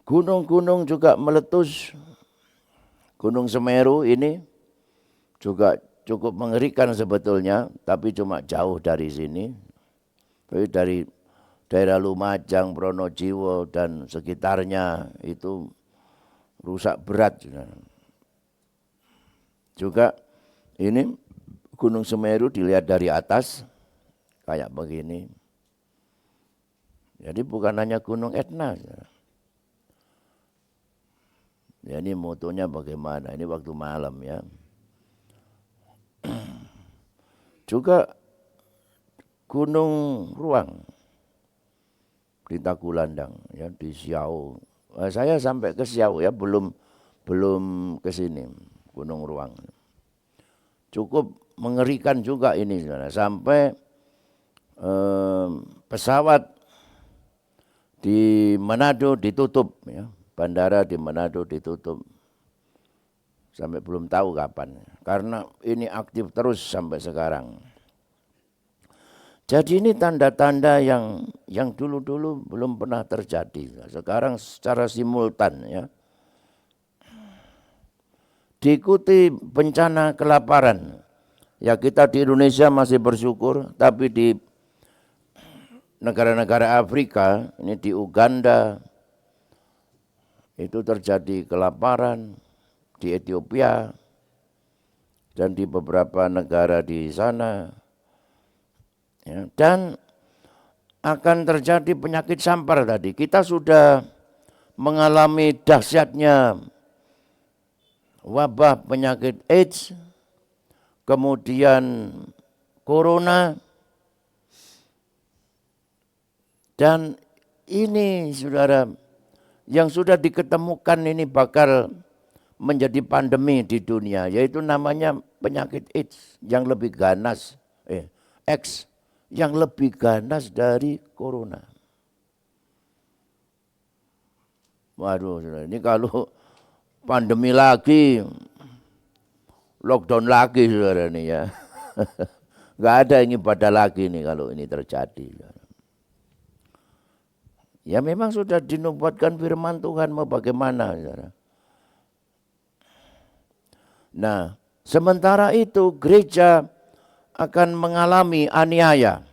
Gunung-gunung juga meletus. Gunung Semeru ini juga cukup mengerikan sebetulnya. Tapi cuma jauh dari sini. Tapi dari daerah Lumajang, Pronojiwo dan sekitarnya itu rusak berat. Juga ini Gunung Semeru dilihat dari atas kayak begini. Jadi bukan hanya Gunung Etna. Ya, ini motonya bagaimana? Ini waktu malam ya. Juga Gunung Ruang di Tagulandang ya, di Siau. Saya sampai ke Siau ya, belum ke sini Gunung Ruang. Cukup mengerikan juga ini sampai pesawat di Manado ditutup ya, bandara di Manado ditutup sampai belum tahu kapan karena ini aktif terus sampai sekarang. Jadi ini tanda-tanda yang dulu-dulu belum pernah terjadi, sekarang secara simultan ya. Diikuti bencana kelaparan. Ya kita di Indonesia masih bersyukur, tapi di negara-negara Afrika, ini di Uganda, itu terjadi kelaparan, di Ethiopia, dan di beberapa negara di sana. Ya, dan akan terjadi penyakit sampar tadi. Kita sudah mengalami dahsyatnya wabah penyakit AIDS, kemudian corona, Dan ini saudara, yang sudah diketemukan ini bakal menjadi pandemi di dunia, yaitu namanya penyakit AIDS yang lebih ganas, X yang lebih ganas dari corona. Waduh, saudara, ini kalau pandemi lagi, lockdown lagi saudara ini ya. Nggak ada yang ibadah lagi nih kalau ini terjadi. Ya memang sudah dinubuatkan firman Tuhan, mau bagaimana saudara. Nah, sementara itu gereja akan mengalami aniaya.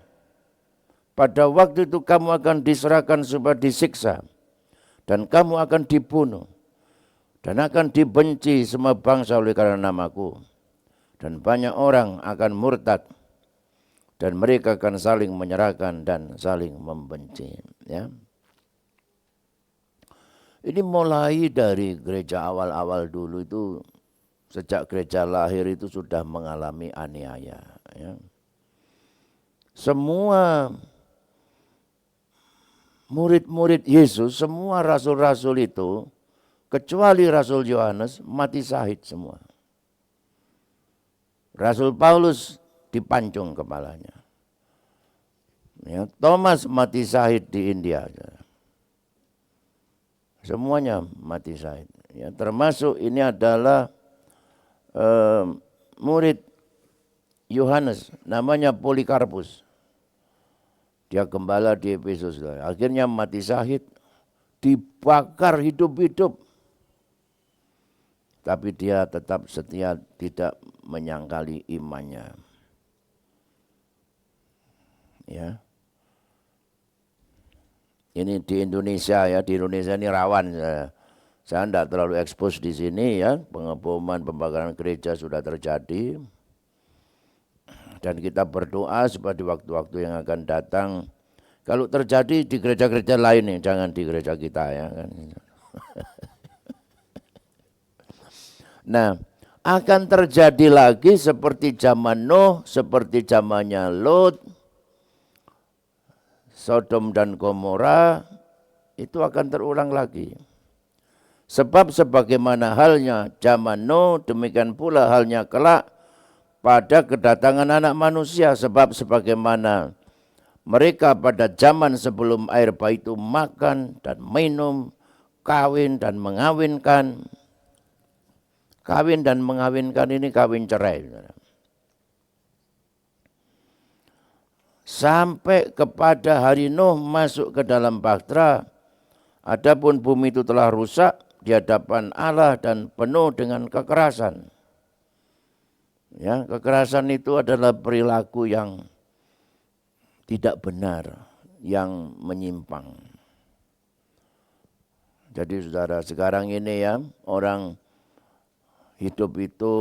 Pada waktu itu kamu akan diserahkan supaya disiksa. Dan kamu akan dibunuh. Dan akan dibenci semua bangsa oleh karena namaku. Dan banyak orang akan murtad. Dan mereka akan saling menyerahkan dan saling membenci. Ya. Ini mulai dari gereja awal-awal dulu itu, sejak gereja lahir itu sudah mengalami aniaya. Ya. Semua murid-murid Yesus, semua rasul-rasul itu, kecuali Rasul Yohanes, mati syahid semua. Rasul Paulus dipancung kepalanya. Ya, Thomas mati syahid di India. Semuanya mati syahid. Ya, termasuk ini adalah murid Yohanes, namanya Polikarpus. Dia gembala di Efesus. Akhirnya mati syahid, dibakar hidup-hidup. Tapi dia tetap setia, tidak menyangkali imannya. Ya. Ini di Indonesia ya, di Indonesia ini rawan. Saya tidak terlalu ekspos di sini ya, pengeboman, pembakaran gereja sudah terjadi. Dan kita berdoa supaya di waktu-waktu yang akan datang, kalau terjadi di gereja-gereja lain nih, jangan di gereja kita ya kan. Nah, akan terjadi lagi seperti zaman Nuh, seperti zamannya Lot, Sodom dan Gomora, itu akan terulang lagi. Sebab sebagaimana halnya zaman Nuh, demikian pula halnya kelak pada kedatangan anak manusia. Sebab sebagaimana mereka pada zaman sebelum air bah itu makan dan minum, kawin dan mengawinkan. Kawin dan mengawinkan ini kawin cerai. Sampai kepada hari Nuh masuk ke dalam bahtera, adapun bumi itu telah rusak di hadapan Allah dan penuh dengan kekerasan. Ya, kekerasan itu adalah perilaku yang tidak benar, yang menyimpang. Jadi saudara, sekarang ini ya, orang hidup itu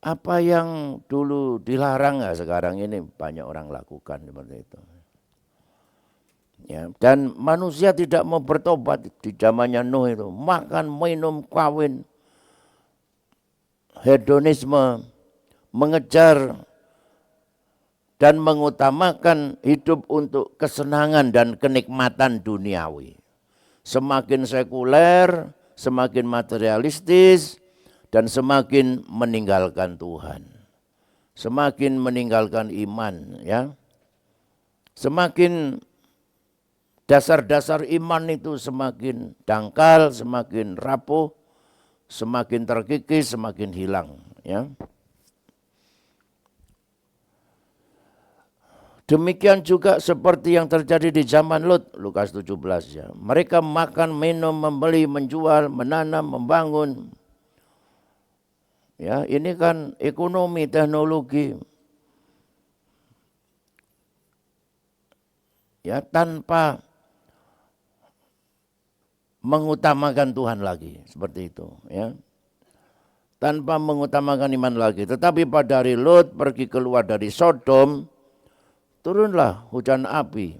apa yang dulu dilarang ya, sekarang ini banyak orang lakukan seperti itu. Ya, dan manusia tidak mau bertobat di zamannya Nuh itu, makan, minum, kawin, hedonisme, mengejar dan mengutamakan hidup untuk kesenangan dan kenikmatan duniawi. Semakin sekuler, semakin materialistis, dan semakin meninggalkan Tuhan. Semakin meninggalkan iman, ya. Semakin dasar-dasar iman itu semakin dangkal, semakin rapuh, semakin terkikis, semakin hilang. Ya. Demikian juga seperti yang terjadi di zaman Lot, Lukas 17. Ya. Mereka makan, minum, membeli, menjual, menanam, membangun. Ya, ini kan ekonomi, teknologi. Ya, tanpa mengutamakan Tuhan lagi, seperti itu, ya. Tanpa mengutamakan iman lagi. Tetapi pada hari Lot pergi keluar dari Sodom, turunlah hujan api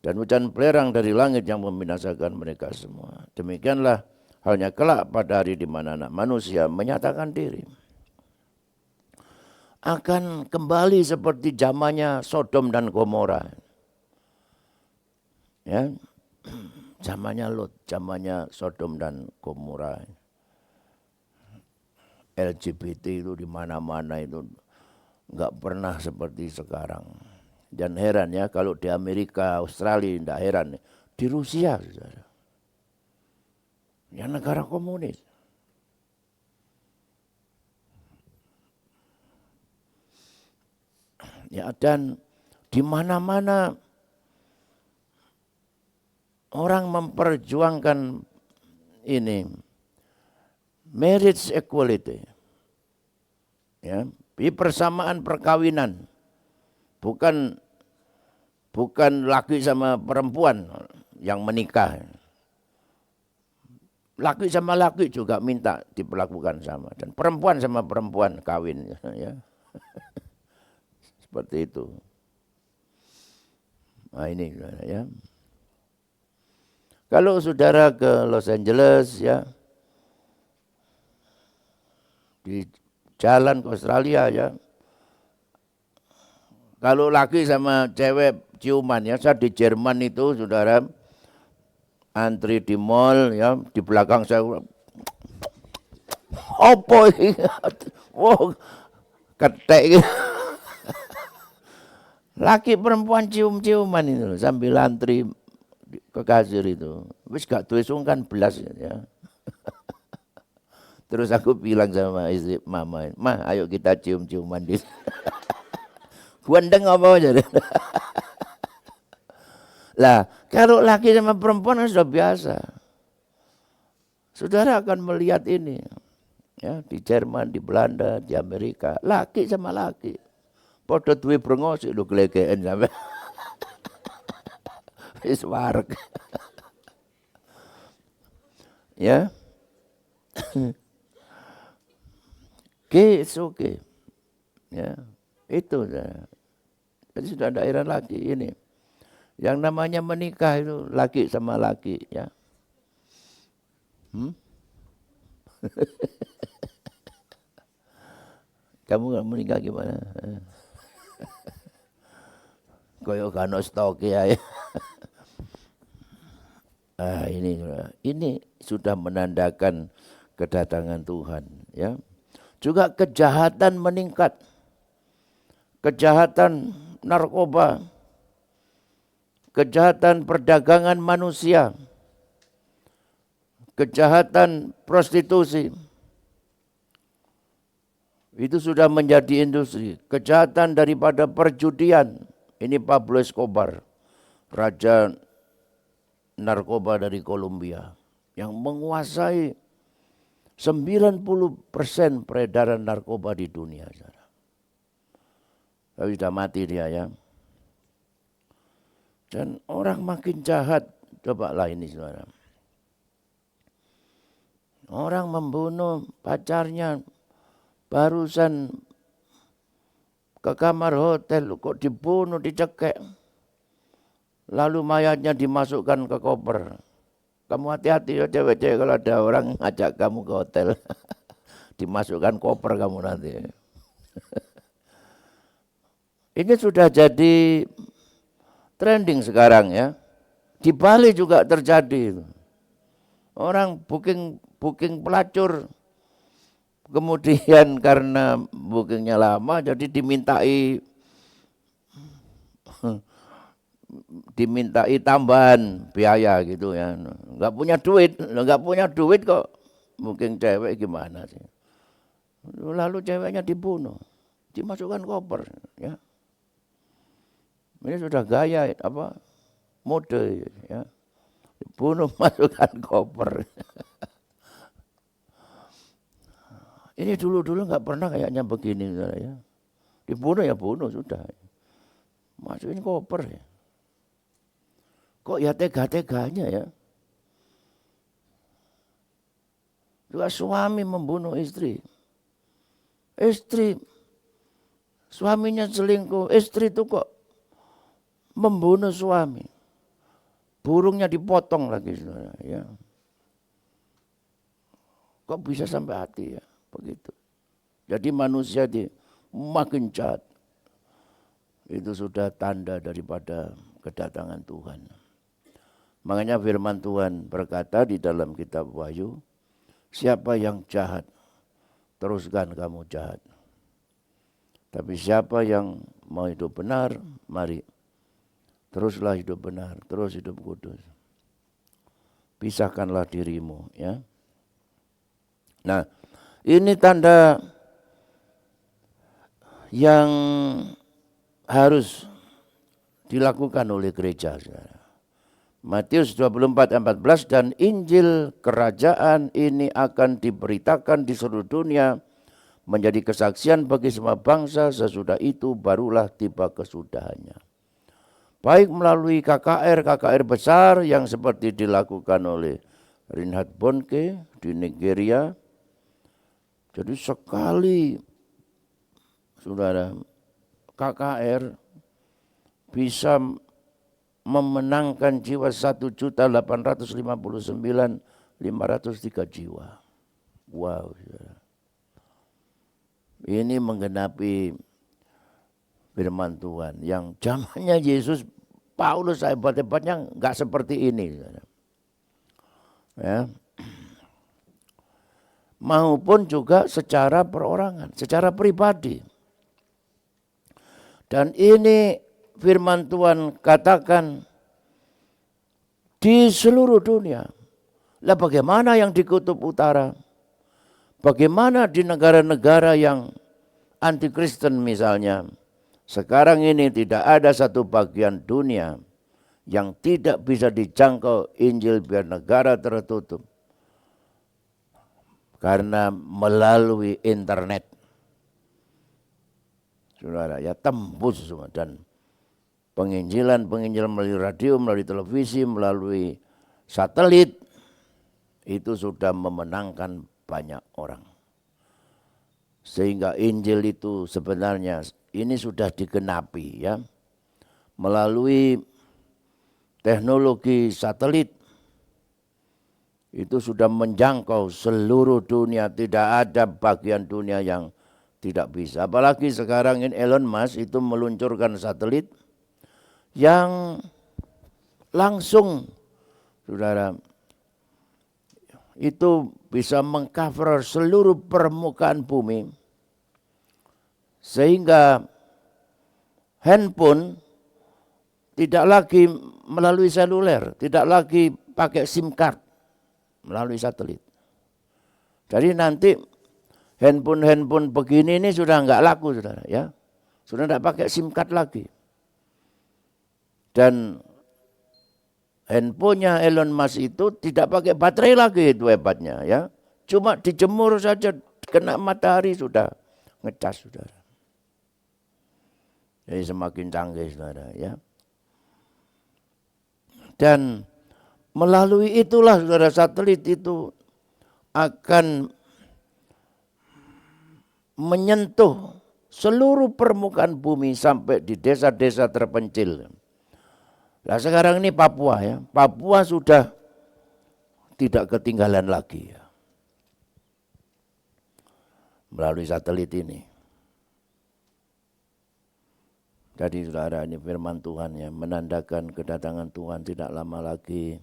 dan hujan belerang dari langit yang membinasakan mereka semua. Demikianlah halnya kelak pada hari di mana anak manusia menyatakan diri. akan kembali seperti zamannya Sodom dan Gomora. Ya, zamannya Lot, zamannya Sodom dan Gomora. LGBT itu di mana-mana itu nggak pernah seperti sekarang. Dan heran ya, kalau di Amerika, Australia tidak heran. Di Rusia, saudara, yang negara komunis. Ya, dan di mana-mana orang memperjuangkan ini marriage equality, ya, persamaan perkawinan, bukan laki sama perempuan yang menikah, laki sama laki juga minta diperlakukan sama, dan perempuan sama perempuan kawin, ya, seperti itu. Nah ini ya. Kalau saudara ke Los Angeles ya, di jalan ke Australia ya, kalau laki sama cewek ciuman ya, saya di Jerman itu saudara antri di mall ya, di belakang saya opo ini, wow, ketek laki perempuan cium-ciuman itu sambil antri ke kasir itu, wis gak duwe sungkan belas ya. Terus aku bilang sama istri mama, "Ma, ayo kita cium-ciuman di." Gwendeng apa aja. Lah, kalau laki sama perempuan kan sudah biasa. Saudara akan melihat ini. Ya, di Jerman, di Belanda, di Amerika, laki sama laki. Padha duwe brengos lho glegeken sampe. Wis wareg. Ya. It's okay. Ya, itu. Jadi sudah ada heran lagi ini. Yang namanya menikah itu laki sama laki, ya. Kamu nggak menikah gimana? Koyo kano stok ya. Ini sudah menandakan kedatangan Tuhan, ya. Juga kejahatan meningkat. Kejahatan narkoba, kejahatan perdagangan manusia, kejahatan prostitusi. Itu sudah menjadi industri. Kejahatan daripada perjudian. Ini Pablo Escobar, raja narkoba dari Kolombia, yang menguasai 90% peredaran narkoba di dunia. Tapi sudah mati dia ya. Dan orang makin jahat. Cobalah ini saudara. Orang membunuh pacarnya. Barusan ke kamar hotel kok dibunuh, dicekek. Lalu mayatnya dimasukkan ke koper. Kamu hati-hati ya cewek-cewek kalau ada orang ngajak kamu ke hotel. Dimasukkan koper kamu nanti. Ini sudah jadi trending sekarang ya. Di Bali juga terjadi. Orang booking pelacur. Kemudian karena bookingnya lama jadi dimintai tambahan biaya gitu ya. Enggak punya duit kok booking cewek gimana sih. Lalu ceweknya dibunuh, dimasukkan koper ya. Ini sudah gaya mode ya. Dibunuh masukkan koper. Ini dulu nggak pernah kayaknya begini ya. Dibunuh ya bunuh sudah. Masukin koper ya. Kok ya tega-teganya ya. Juga suami membunuh istri. Suaminya selingkuh, istri itu kok membunuh suami. Burungnya dipotong lagi saudara ya. Kok bisa sampai hati ya begitu. Jadi manusia makin jahat. Itu sudah tanda daripada kedatangan Tuhan. Makanya firman Tuhan berkata di dalam kitab Wahyu, siapa yang jahat, teruskan kamu jahat. Tapi siapa yang mau hidup benar, mari teruslah hidup benar, terus hidup kudus. Pisahkanlah dirimu, ya. Nah, ini tanda yang harus dilakukan oleh gereja. Matius 24:14, dan Injil kerajaan ini akan diberitakan di seluruh dunia menjadi kesaksian bagi semua bangsa, sesudah itu barulah tiba kesudahannya. Baik melalui KKR besar yang seperti dilakukan oleh Reinhard Bonnke di Nigeria. Jadi sekali saudara KKR bisa memenangkan jiwa 1.859.503 jiwa. Wow. Saudara. Ini menggenapi firman Tuhan yang zamannya Yesus, Paulus hebat-hebatnya enggak seperti ini. Ya. Maupun juga secara perorangan, secara pribadi. Dan ini firman Tuhan katakan di seluruh dunia. Lah bagaimana yang di kutub utara? Bagaimana di negara-negara yang anti-Kristen misalnya? Sekarang ini tidak ada satu bagian dunia yang tidak bisa dijangkau Injil biar negara tertutup. Karena melalui internet. Saudara, ya tembus semua. Dan penginjilan melalui radio, melalui televisi, melalui satelit, itu sudah memenangkan banyak orang. Sehingga Injil itu sebenarnya ini sudah digenapi ya. Melalui teknologi satelit itu sudah menjangkau seluruh dunia, tidak ada bagian dunia yang tidak bisa. Apalagi sekarang ini Elon Musk itu meluncurkan satelit yang langsung saudara itu bisa mengcover seluruh permukaan bumi. Sehingga handphone tidak lagi melalui seluler, tidak lagi pakai SIM card, melalui satelit. Jadi nanti handphone begini ini sudah enggak laku saudara ya. Sudah enggak pakai SIM card lagi. Dan handphonenya Elon Musk itu tidak pakai baterai lagi, itu hebatnya ya. Cuma dijemur saja kena matahari sudah ngecas saudara. Jadi semakin canggih saudara ya. Dan melalui itulah saudara satelit itu akan menyentuh seluruh permukaan bumi sampai di desa-desa terpencil. Nah sekarang ini Papua ya. Papua sudah tidak ketinggalan lagi ya. Melalui satelit ini. Jadi saudara ini firman Tuhan ya, menandakan kedatangan Tuhan tidak lama lagi.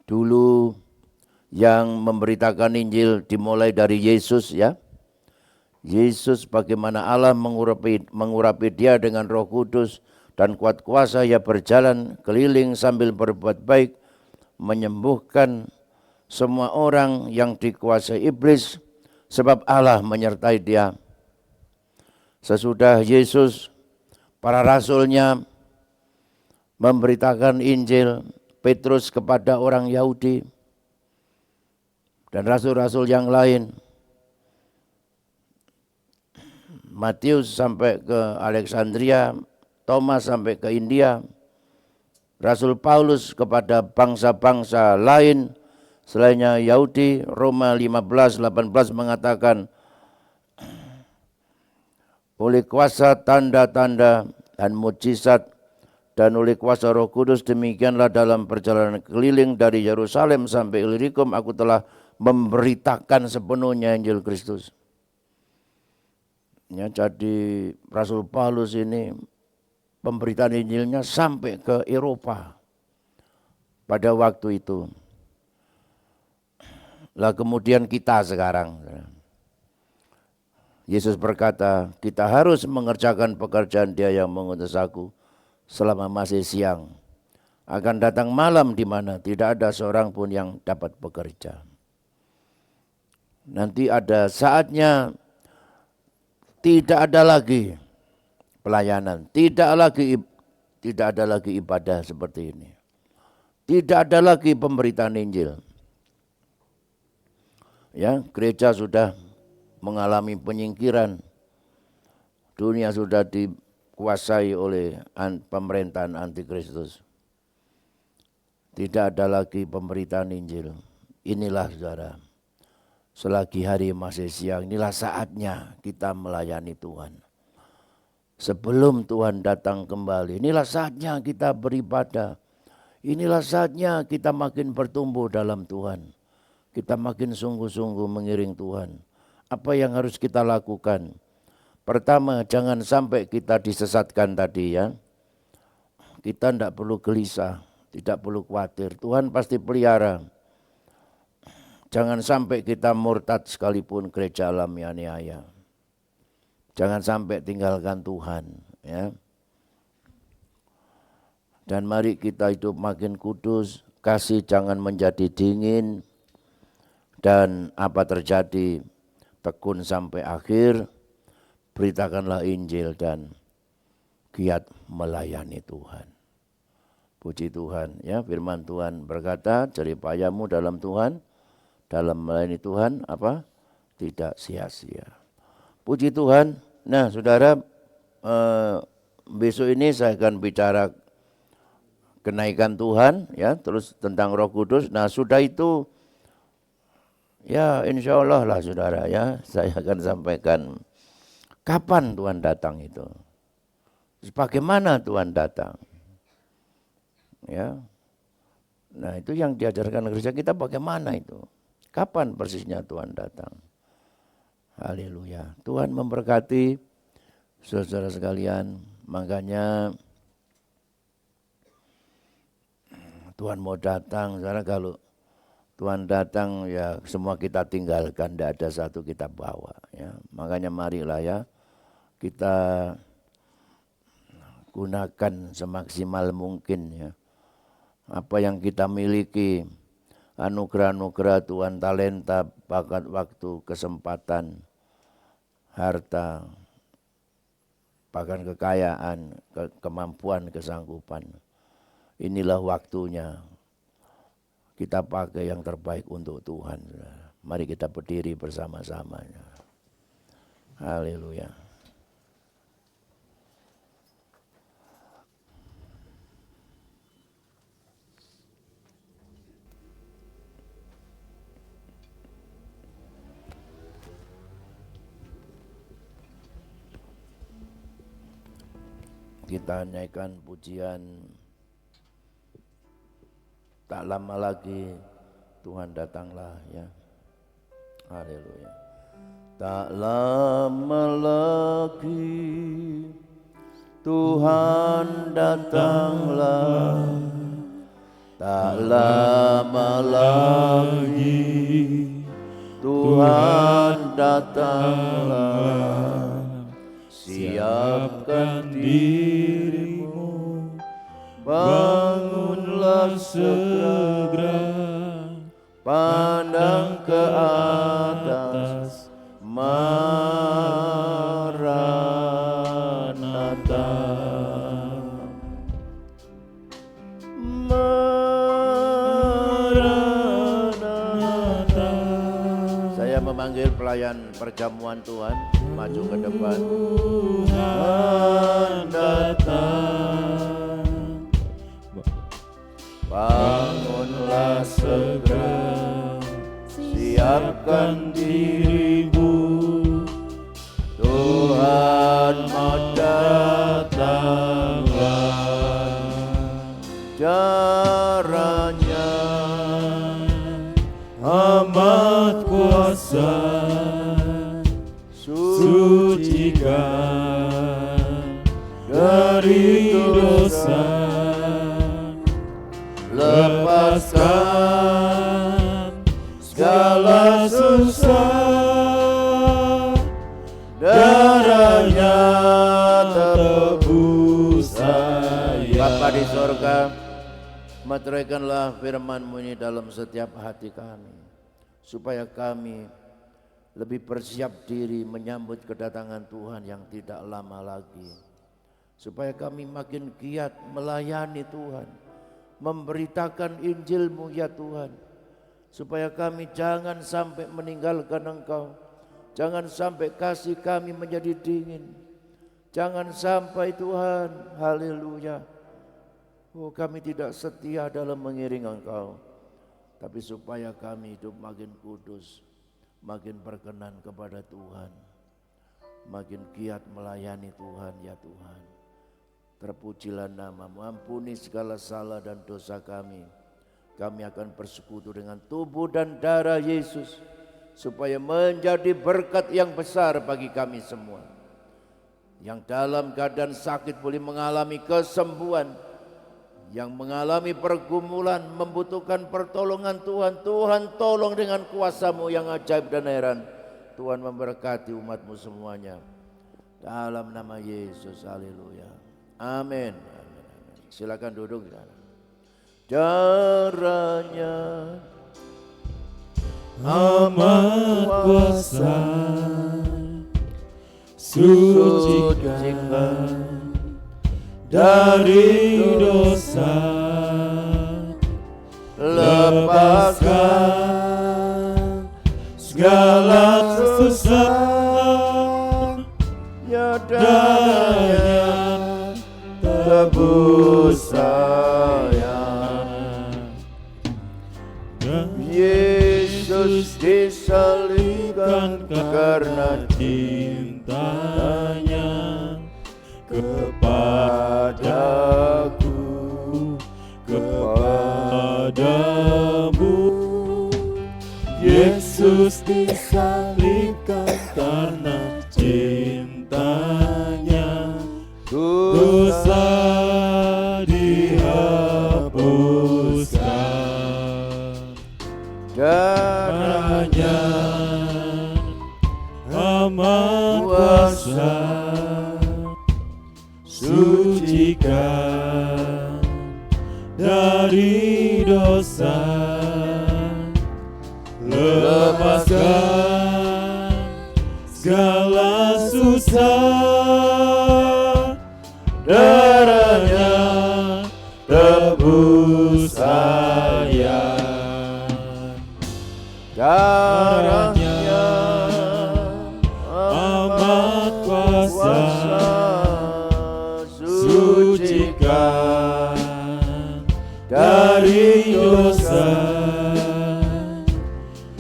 Dulu yang memberitakan Injil dimulai dari Yesus ya. Yesus bagaimana Allah mengurapi dia dengan Roh Kudus dan kuat kuasa, ia berjalan keliling sambil berbuat baik, menyembuhkan semua orang yang dikuasai iblis sebab Allah menyertai dia. Sesudah Yesus, para rasulnya memberitakan Injil, Petrus kepada orang Yahudi dan rasul-rasul yang lain. Matius sampai ke Alexandria, Thomas sampai ke India, Rasul Paulus kepada bangsa-bangsa lain selainnya Yahudi. Roma 15:18 mengatakan, oleh kuasa tanda-tanda dan mujizat dan oleh kuasa Roh Kudus demikianlah dalam perjalanan keliling dari Yerusalem sampai Illyricum aku telah memberitakan sepenuhnya Injil Kristus. Ya, jadi Rasul Paulus ini pemberitaan Injilnya sampai ke Eropa pada waktu itu. Lah kemudian kita sekarang, Yesus berkata, kita harus mengerjakan pekerjaan Dia yang mengutus aku selama masih siang. Akan datang malam di mana tidak ada seorang pun yang dapat bekerja. Nanti ada saatnya tidak ada lagi pelayanan, tidak ada lagi ibadah seperti ini. Tidak ada lagi pemberitaan Injil. Ya, gereja sudah mengalami penyingkiran. Dunia sudah dikuasai oleh pemerintahan antikristus. Tidak ada lagi pemberitaan Injil. Inilah saudara, selagi hari masih siang, inilah saatnya kita melayani Tuhan. Sebelum Tuhan datang kembali, inilah saatnya kita beribadah. Inilah saatnya kita makin bertumbuh dalam Tuhan. Kita makin sungguh-sungguh mengiring Tuhan. Apa yang harus kita lakukan? Pertama, jangan sampai kita disesatkan tadi ya. Kita tidak perlu gelisah, tidak perlu khawatir. Tuhan pasti pelihara. Jangan sampai kita murtad sekalipun gereja alami aniaya. Jangan sampai tinggalkan Tuhan. Ya. Dan mari kita hidup makin kudus. Kasih jangan menjadi dingin. Dan apa terjadi? Tekun sampai akhir. Beritakanlah Injil dan giat melayani Tuhan. Puji Tuhan. Ya, firman Tuhan berkata, jeripayamu dalam Tuhan, dalam melayani Tuhan apa? Tidak sia-sia. Puji Tuhan. Nah, saudara, besok ini saya akan bicara kenaikan Tuhan, ya, terus tentang Roh Kudus. Nah, sudah itu, ya, insya Allah lah, saudara, ya, saya akan sampaikan kapan Tuhan datang itu, bagaimana Tuhan datang, ya. Nah, itu yang diajarkan gereja kita, bagaimana itu, kapan persisnya Tuhan datang. Haleluya. Tuhan memberkati saudara sekalian. Makanya Tuhan mau datang. Saudara, kalau Tuhan datang ya semua kita tinggalkan, tidak ada satu kita bawa. Ya. Makanya marilah ya kita gunakan semaksimal mungkin ya apa yang kita miliki. Anugerah-anugerah Tuhan, talenta, bakat, waktu, kesempatan, harta, bahkan kekayaan, kemampuan, kesanggupan. Inilah waktunya kita pakai yang terbaik untuk Tuhan. Mari kita berdiri bersama-sama. Haleluya. Kita naikkan pujian. Tak lama lagi Tuhan datanglah ya. Haleluya. Tak lama lagi Tuhan datanglah. Tak lama lagi Tuhan datanglah. Siapkan dirimu, bangunlah segera, pandang ke atas, Maranatha. Maranatha. Saya memanggil pelayan perjamuan Tuhan maju ke depan. Tuhan datang, bangunlah segera, siapkan dirimu, Tuhan mau datanglah. Caranya amat kuasa, suci sucikan dari dosa, lepaskan segala susah, darahnya tebus saya. Bapa di sorga, materaikanlah firman-Mu ini dalam setiap hati kami, supaya kami lebih bersiap diri menyambut kedatangan Tuhan yang tidak lama lagi. Supaya kami makin giat melayani Tuhan, memberitakan Injil-Mu ya Tuhan. Supaya kami jangan sampai meninggalkan Engkau, jangan sampai kasih kami menjadi dingin, jangan sampai Tuhan, haleluya, oh kami tidak setia dalam mengiring Engkau. Tapi supaya kami hidup makin kudus, makin berkenan kepada Tuhan, makin giat melayani Tuhan ya Tuhan. Terpujilah nama-Mu, ampuni segala salah dan dosa kami. Kami akan bersekutu dengan tubuh dan darah Yesus, supaya menjadi berkat yang besar bagi kami semua. Yang dalam keadaan sakit boleh mengalami kesembuhan, yang mengalami pergumulan membutuhkan pertolongan Tuhan. Tuhan tolong dengan kuasa-Mu yang ajaib dan heran. Tuhan memberkati umat-Mu semuanya. Dalam nama Yesus, haleluya. Amin. Silakan duduk. Darahnya amat kuasa, sucikan dari dosa, lepaskan segala susah, ya darahnya tebus saya. Yesus disalibkan karena cintanya kepadaku, kepadamu. Yesus disalibkan karena cintanya, dosa dihapuskan. Darahnya amat kuasa, sucikan dari dosa, lepaskan segala susah, darahnya tebus saya. Darahnya amat kuasa, sucikan dari dosa,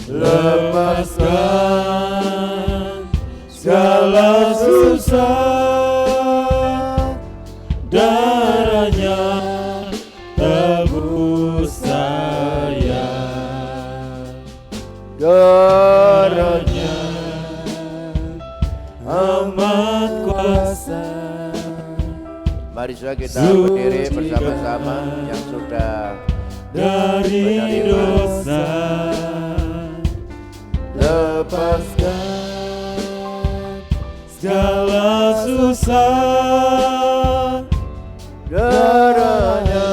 lepaskan segala susah, darahnya tebus saya. Darahnya amat kuasa. Mari saudara kita berdiri bersama-sama yang sudah dari menerima. dosa, lepaskan segala susah, darahnya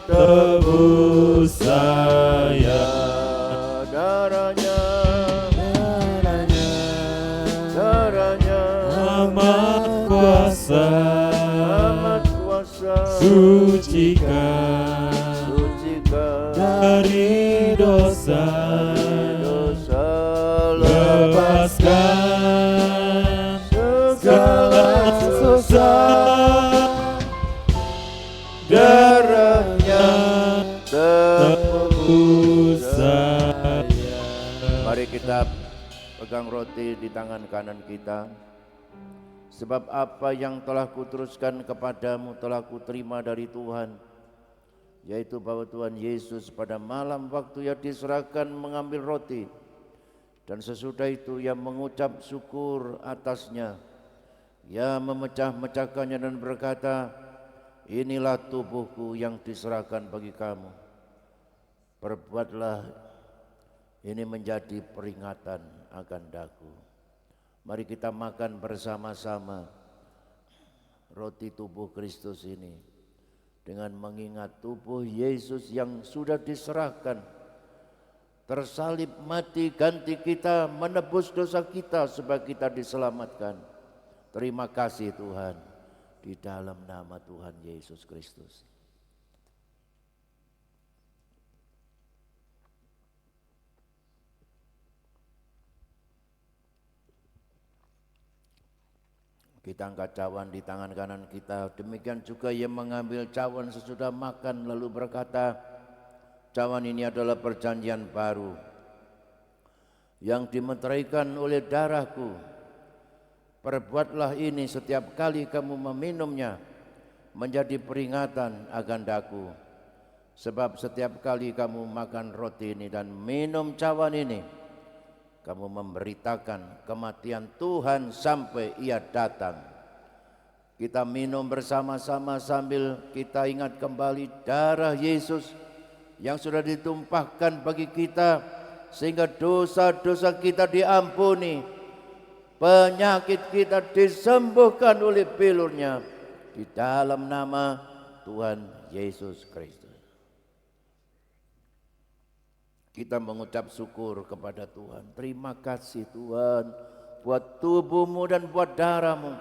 tebus saya. Darahnya Amat kuasa, sucikan dari dosa, lepaskan segala susah, darahnya tebus saya. Mari kita pegang roti di tangan kanan kita. Sebab apa yang telah kuteruskan kepadamu telah kuterima dari Tuhan, yaitu bahwa Tuhan Yesus pada malam waktu ia diserahkan mengambil roti, dan sesudah itu ia mengucap syukur atasnya, Ia memecah-mecahkannya dan berkata, inilah tubuhku yang diserahkan bagi kamu. Perbuatlah ini menjadi peringatan akan daku. Mari kita makan bersama-sama roti tubuh Kristus ini dengan mengingat tubuh Yesus yang sudah diserahkan, tersalib mati ganti kita, menebus dosa kita supaya kita diselamatkan. Terima kasih Tuhan, di dalam nama Tuhan Yesus Kristus. Kita angkat cawan di tangan kanan kita. Demikian juga ia mengambil cawan sesudah makan lalu berkata, cawan ini adalah perjanjian baru yang dimeteraikan oleh darahku. Perbuatlah ini setiap kali kamu meminumnya menjadi peringatan akan daku. Sebab setiap kali kamu makan roti ini dan minum cawan ini, kamu memberitakan kematian Tuhan sampai ia datang. Kita minum bersama-sama sambil kita ingat kembali darah Yesus yang sudah ditumpahkan bagi kita, sehingga dosa-dosa kita diampuni, penyakit kita disembuhkan oleh bilurnya, di dalam nama Tuhan Yesus Kristus. Kita mengucap syukur kepada Tuhan. Terima kasih Tuhan buat tubuhmu dan buat darahmu.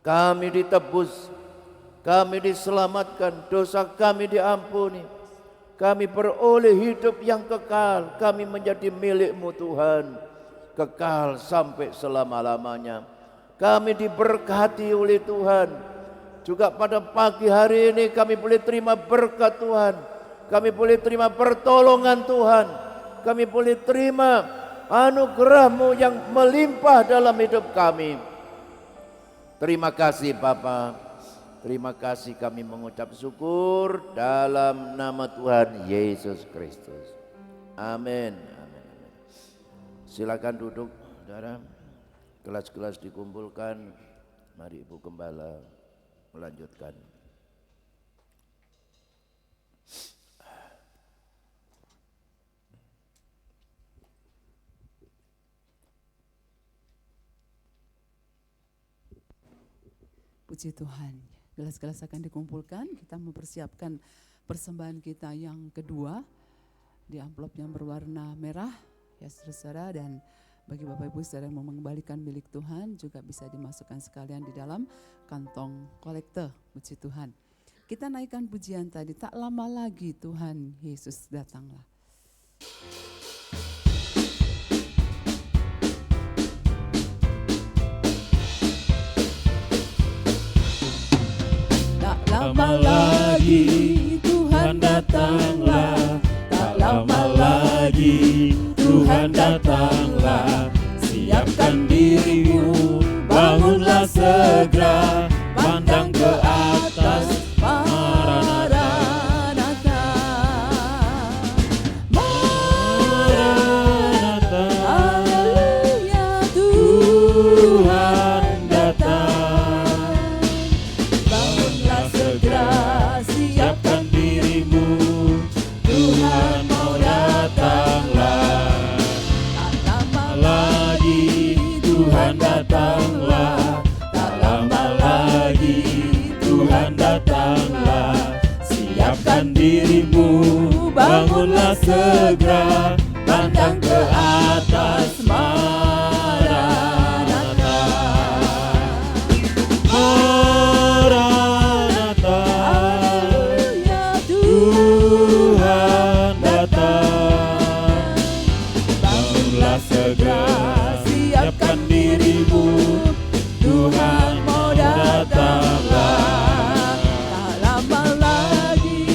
Kami ditebus, kami diselamatkan, dosa kami diampuni. Kami beroleh hidup yang kekal, kami menjadi milikmu Tuhan, kekal sampai selama-lamanya. Kami diberkati oleh Tuhan. Juga pada pagi hari ini kami boleh terima berkat Tuhan. Kami boleh terima pertolongan Tuhan. Kami boleh terima anugerah-Mu yang melimpah dalam hidup kami. Terima kasih Bapa. Terima kasih, kami mengucap syukur dalam nama Tuhan Yesus Kristus. Amin. Amin. Silakan duduk, saudara. Gelas-gelas dikumpulkan. Mari Ibu Gembala melanjutkan. Puji Tuhan, gelas-gelas akan dikumpulkan, kita mempersiapkan persembahan kita yang kedua di amplop yang berwarna merah, ya saudara, dan bagi Bapak Ibu saudara yang mau mengembalikan milik Tuhan juga bisa dimasukkan sekalian di dalam kantong kolektor. Puji Tuhan. Kita naikkan pujian tadi, tak lama lagi Tuhan Yesus datanglah. Lama lagi Tuhan datanglah, tak lama lagi Tuhan datanglah. Siapkan dirimu, bangunlah segera, pandang ke atas, Maranatha. Maranatha, haleluya, Tuhan datang. Bangunlah segera, siapkan dirimu, Tuhan mau datanglah. Tak lama lagi Tuhan datanglah, tak lama lagi Tuhan datanglah. Siapkan dirimu, bangunlah segera, pandang ke atas, Maranatha. Maranatha, haleluya, Tuhan datang. Bangunlah segera, siapkan dirimu, Tuhan mau datanglah. Tak lama lagi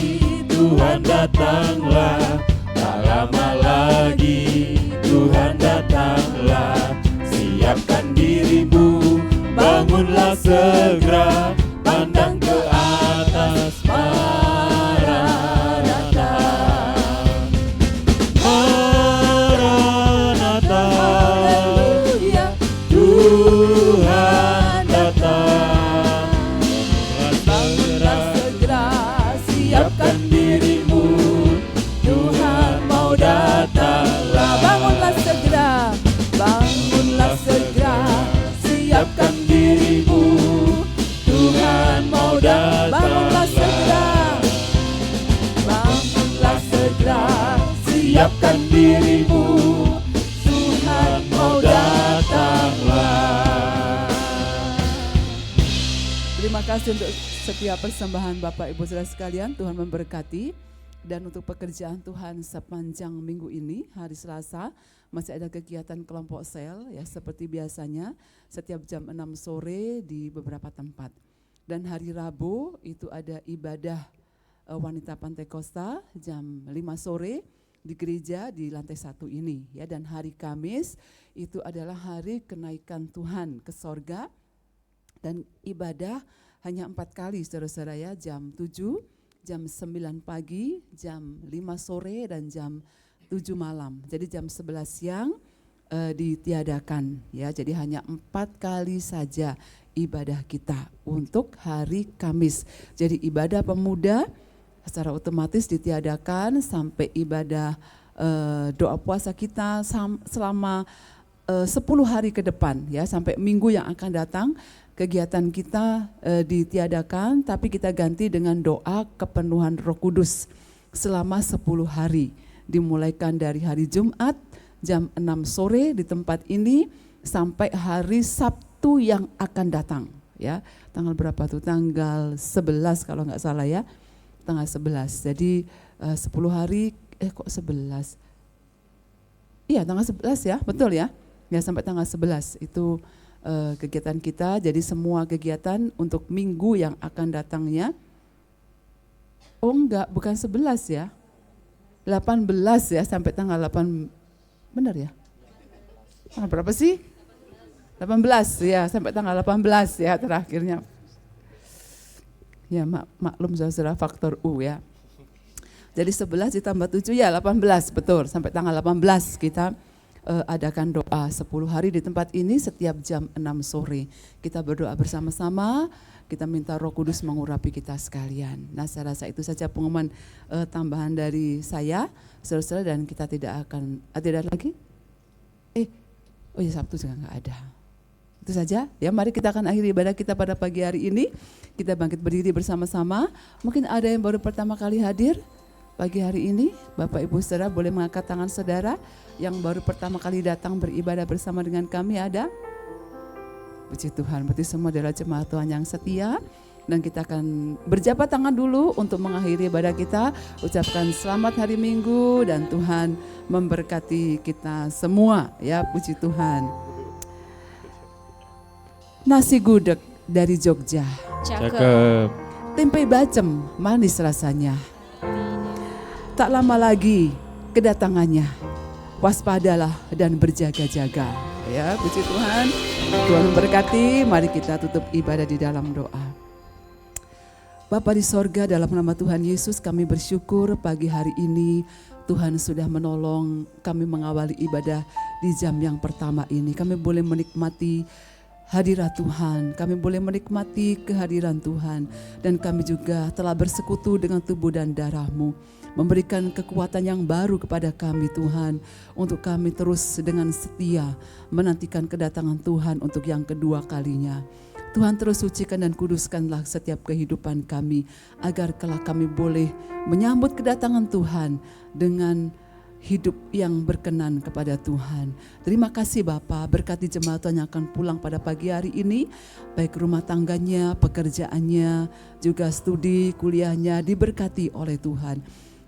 Tuhan datanglah, tak lama lagi Tuhan datanglah. kasih untuk setiap persembahan Bapak Ibu Saudara sekalian. Tuhan memberkati. Dan untuk pekerjaan Tuhan sepanjang minggu ini, hari Selasa masih ada kegiatan kelompok sel ya seperti biasanya setiap jam 6 sore di beberapa tempat. Dan hari Rabu itu ada ibadah wanita Pantekosta jam 5 sore di gereja di lantai 1 ini ya. Dan hari Kamis itu adalah hari kenaikan Tuhan ke sorga. Dan ibadah hanya 4 kali saudara-saudara ya, jam 7, jam 9 pagi, jam 5 sore dan jam 7 malam. Jadi jam 11 siang ditiadakan ya. Jadi hanya 4 kali saja ibadah kita untuk hari Kamis. Jadi ibadah pemuda secara otomatis ditiadakan sampai ibadah doa puasa kita selama 10 hari ke depan ya, sampai minggu yang akan datang. Kegiatan kita ditiadakan, tapi kita ganti dengan doa kepenuhan Roh Kudus selama 10 hari. Dimulaikan dari hari Jumat jam 6 sore di tempat ini sampai hari Sabtu yang akan datang. Ya, tanggal berapa tuh? Tanggal 11 kalau nggak salah ya, tanggal 11. Jadi 10 hari, kok 11? Iya tanggal 11 ya, betul ya. Ya sampai tanggal 11 itu kegiatan kita. Jadi semua kegiatan untuk minggu yang akan datangnya, oh enggak, bukan 11 ya, 18 ya, sampai tanggal 8, benar ya? Tanggal berapa sih? 18 ya, sampai tanggal 18 ya terakhirnya. Ya maklum saudara, faktor U ya. Jadi 11 ditambah 7 ya 18, betul, sampai tanggal 18 kita adakan doa 10 hari di tempat ini setiap jam 6 sore. Kita berdoa bersama-sama, kita minta Roh Kudus mengurapi kita sekalian. Nah saya rasa itu saja pengumuman tambahan dari saya, saudara-saudara, dan kita tidak akan, tidak lagi? Oh ya Sabtu juga enggak ada. Itu saja, ya mari kita akan akhiri ibadah kita pada pagi hari ini. Kita bangkit berdiri bersama-sama. Mungkin ada yang baru pertama kali hadir pagi hari ini, Bapak Ibu Saudara boleh mengangkat tangan saudara yang baru pertama kali datang beribadah bersama dengan kami. Ada? Puji Tuhan, berarti semua adalah jemaat Tuhan yang setia. Dan kita akan berjabat tangan dulu untuk mengakhiri ibadah kita. Ucapkan selamat hari Minggu dan Tuhan memberkati kita semua. Ya, puji Tuhan. Nasi gudeg dari Jogja. Cakep. Tempe bacem, manis rasanya. Tak lama lagi kedatangannya, waspadalah dan berjaga-jaga. Ya, puji Tuhan. Tuhan memberkati, mari kita tutup ibadah di dalam doa. Bapa di sorga, dalam nama Tuhan Yesus kami bersyukur pagi hari ini Tuhan sudah menolong kami mengawali ibadah di jam yang pertama ini. Kami boleh menikmati hadirat Tuhan, kami boleh menikmati kehadiran Tuhan, dan kami juga telah bersekutu dengan tubuh dan darah-Mu, memberikan kekuatan yang baru kepada kami Tuhan, untuk kami terus dengan setia menantikan kedatangan Tuhan untuk yang kedua kalinya. Tuhan terus sucikan dan kuduskanlah setiap kehidupan kami, agar kelak kami boleh menyambut kedatangan Tuhan dengan hidup yang berkenan kepada Tuhan. Terima kasih Bapa, berkati jemaat Tuhan yang akan pulang pada pagi hari ini, baik rumah tangganya, pekerjaannya, juga studi, kuliahnya diberkati oleh Tuhan.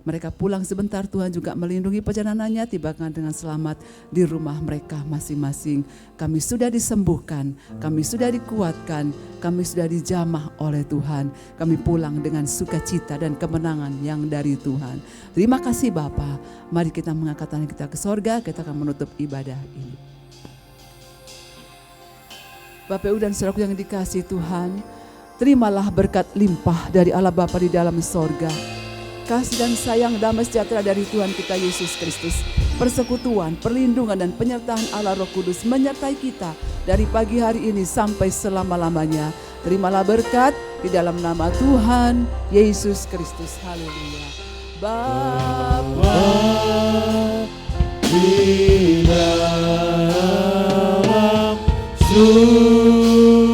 Mereka pulang sebentar, Tuhan juga melindungi perjalanannya, tibakan dengan selamat di rumah mereka masing-masing. Kami sudah disembuhkan, kami sudah dikuatkan, kami sudah dijamah oleh Tuhan. Kami pulang dengan sukacita dan kemenangan yang dari Tuhan. Terima kasih Bapa. Mari kita mengangkat tangan kita ke sorga, kita akan menutup ibadah ini. Bapak Ibu dan saudaraku yang dikasihi Tuhan, terimalah berkat limpah dari Allah Bapa di dalam sorga. Kasih dan sayang, damai sejahtera dari Tuhan kita Yesus Kristus, persekutuan, perlindungan dan penyertaan Allah Roh Kudus menyertai kita dari pagi hari ini sampai selama-lamanya. Terimalah berkat di dalam nama Tuhan Yesus Kristus. Haleluya. Bapa Di dalam surga,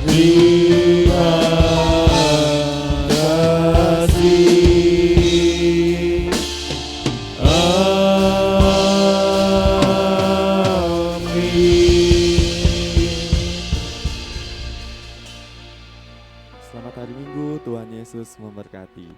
terima kasih. Selamat hari Minggu, Tuhan Yesus memberkati.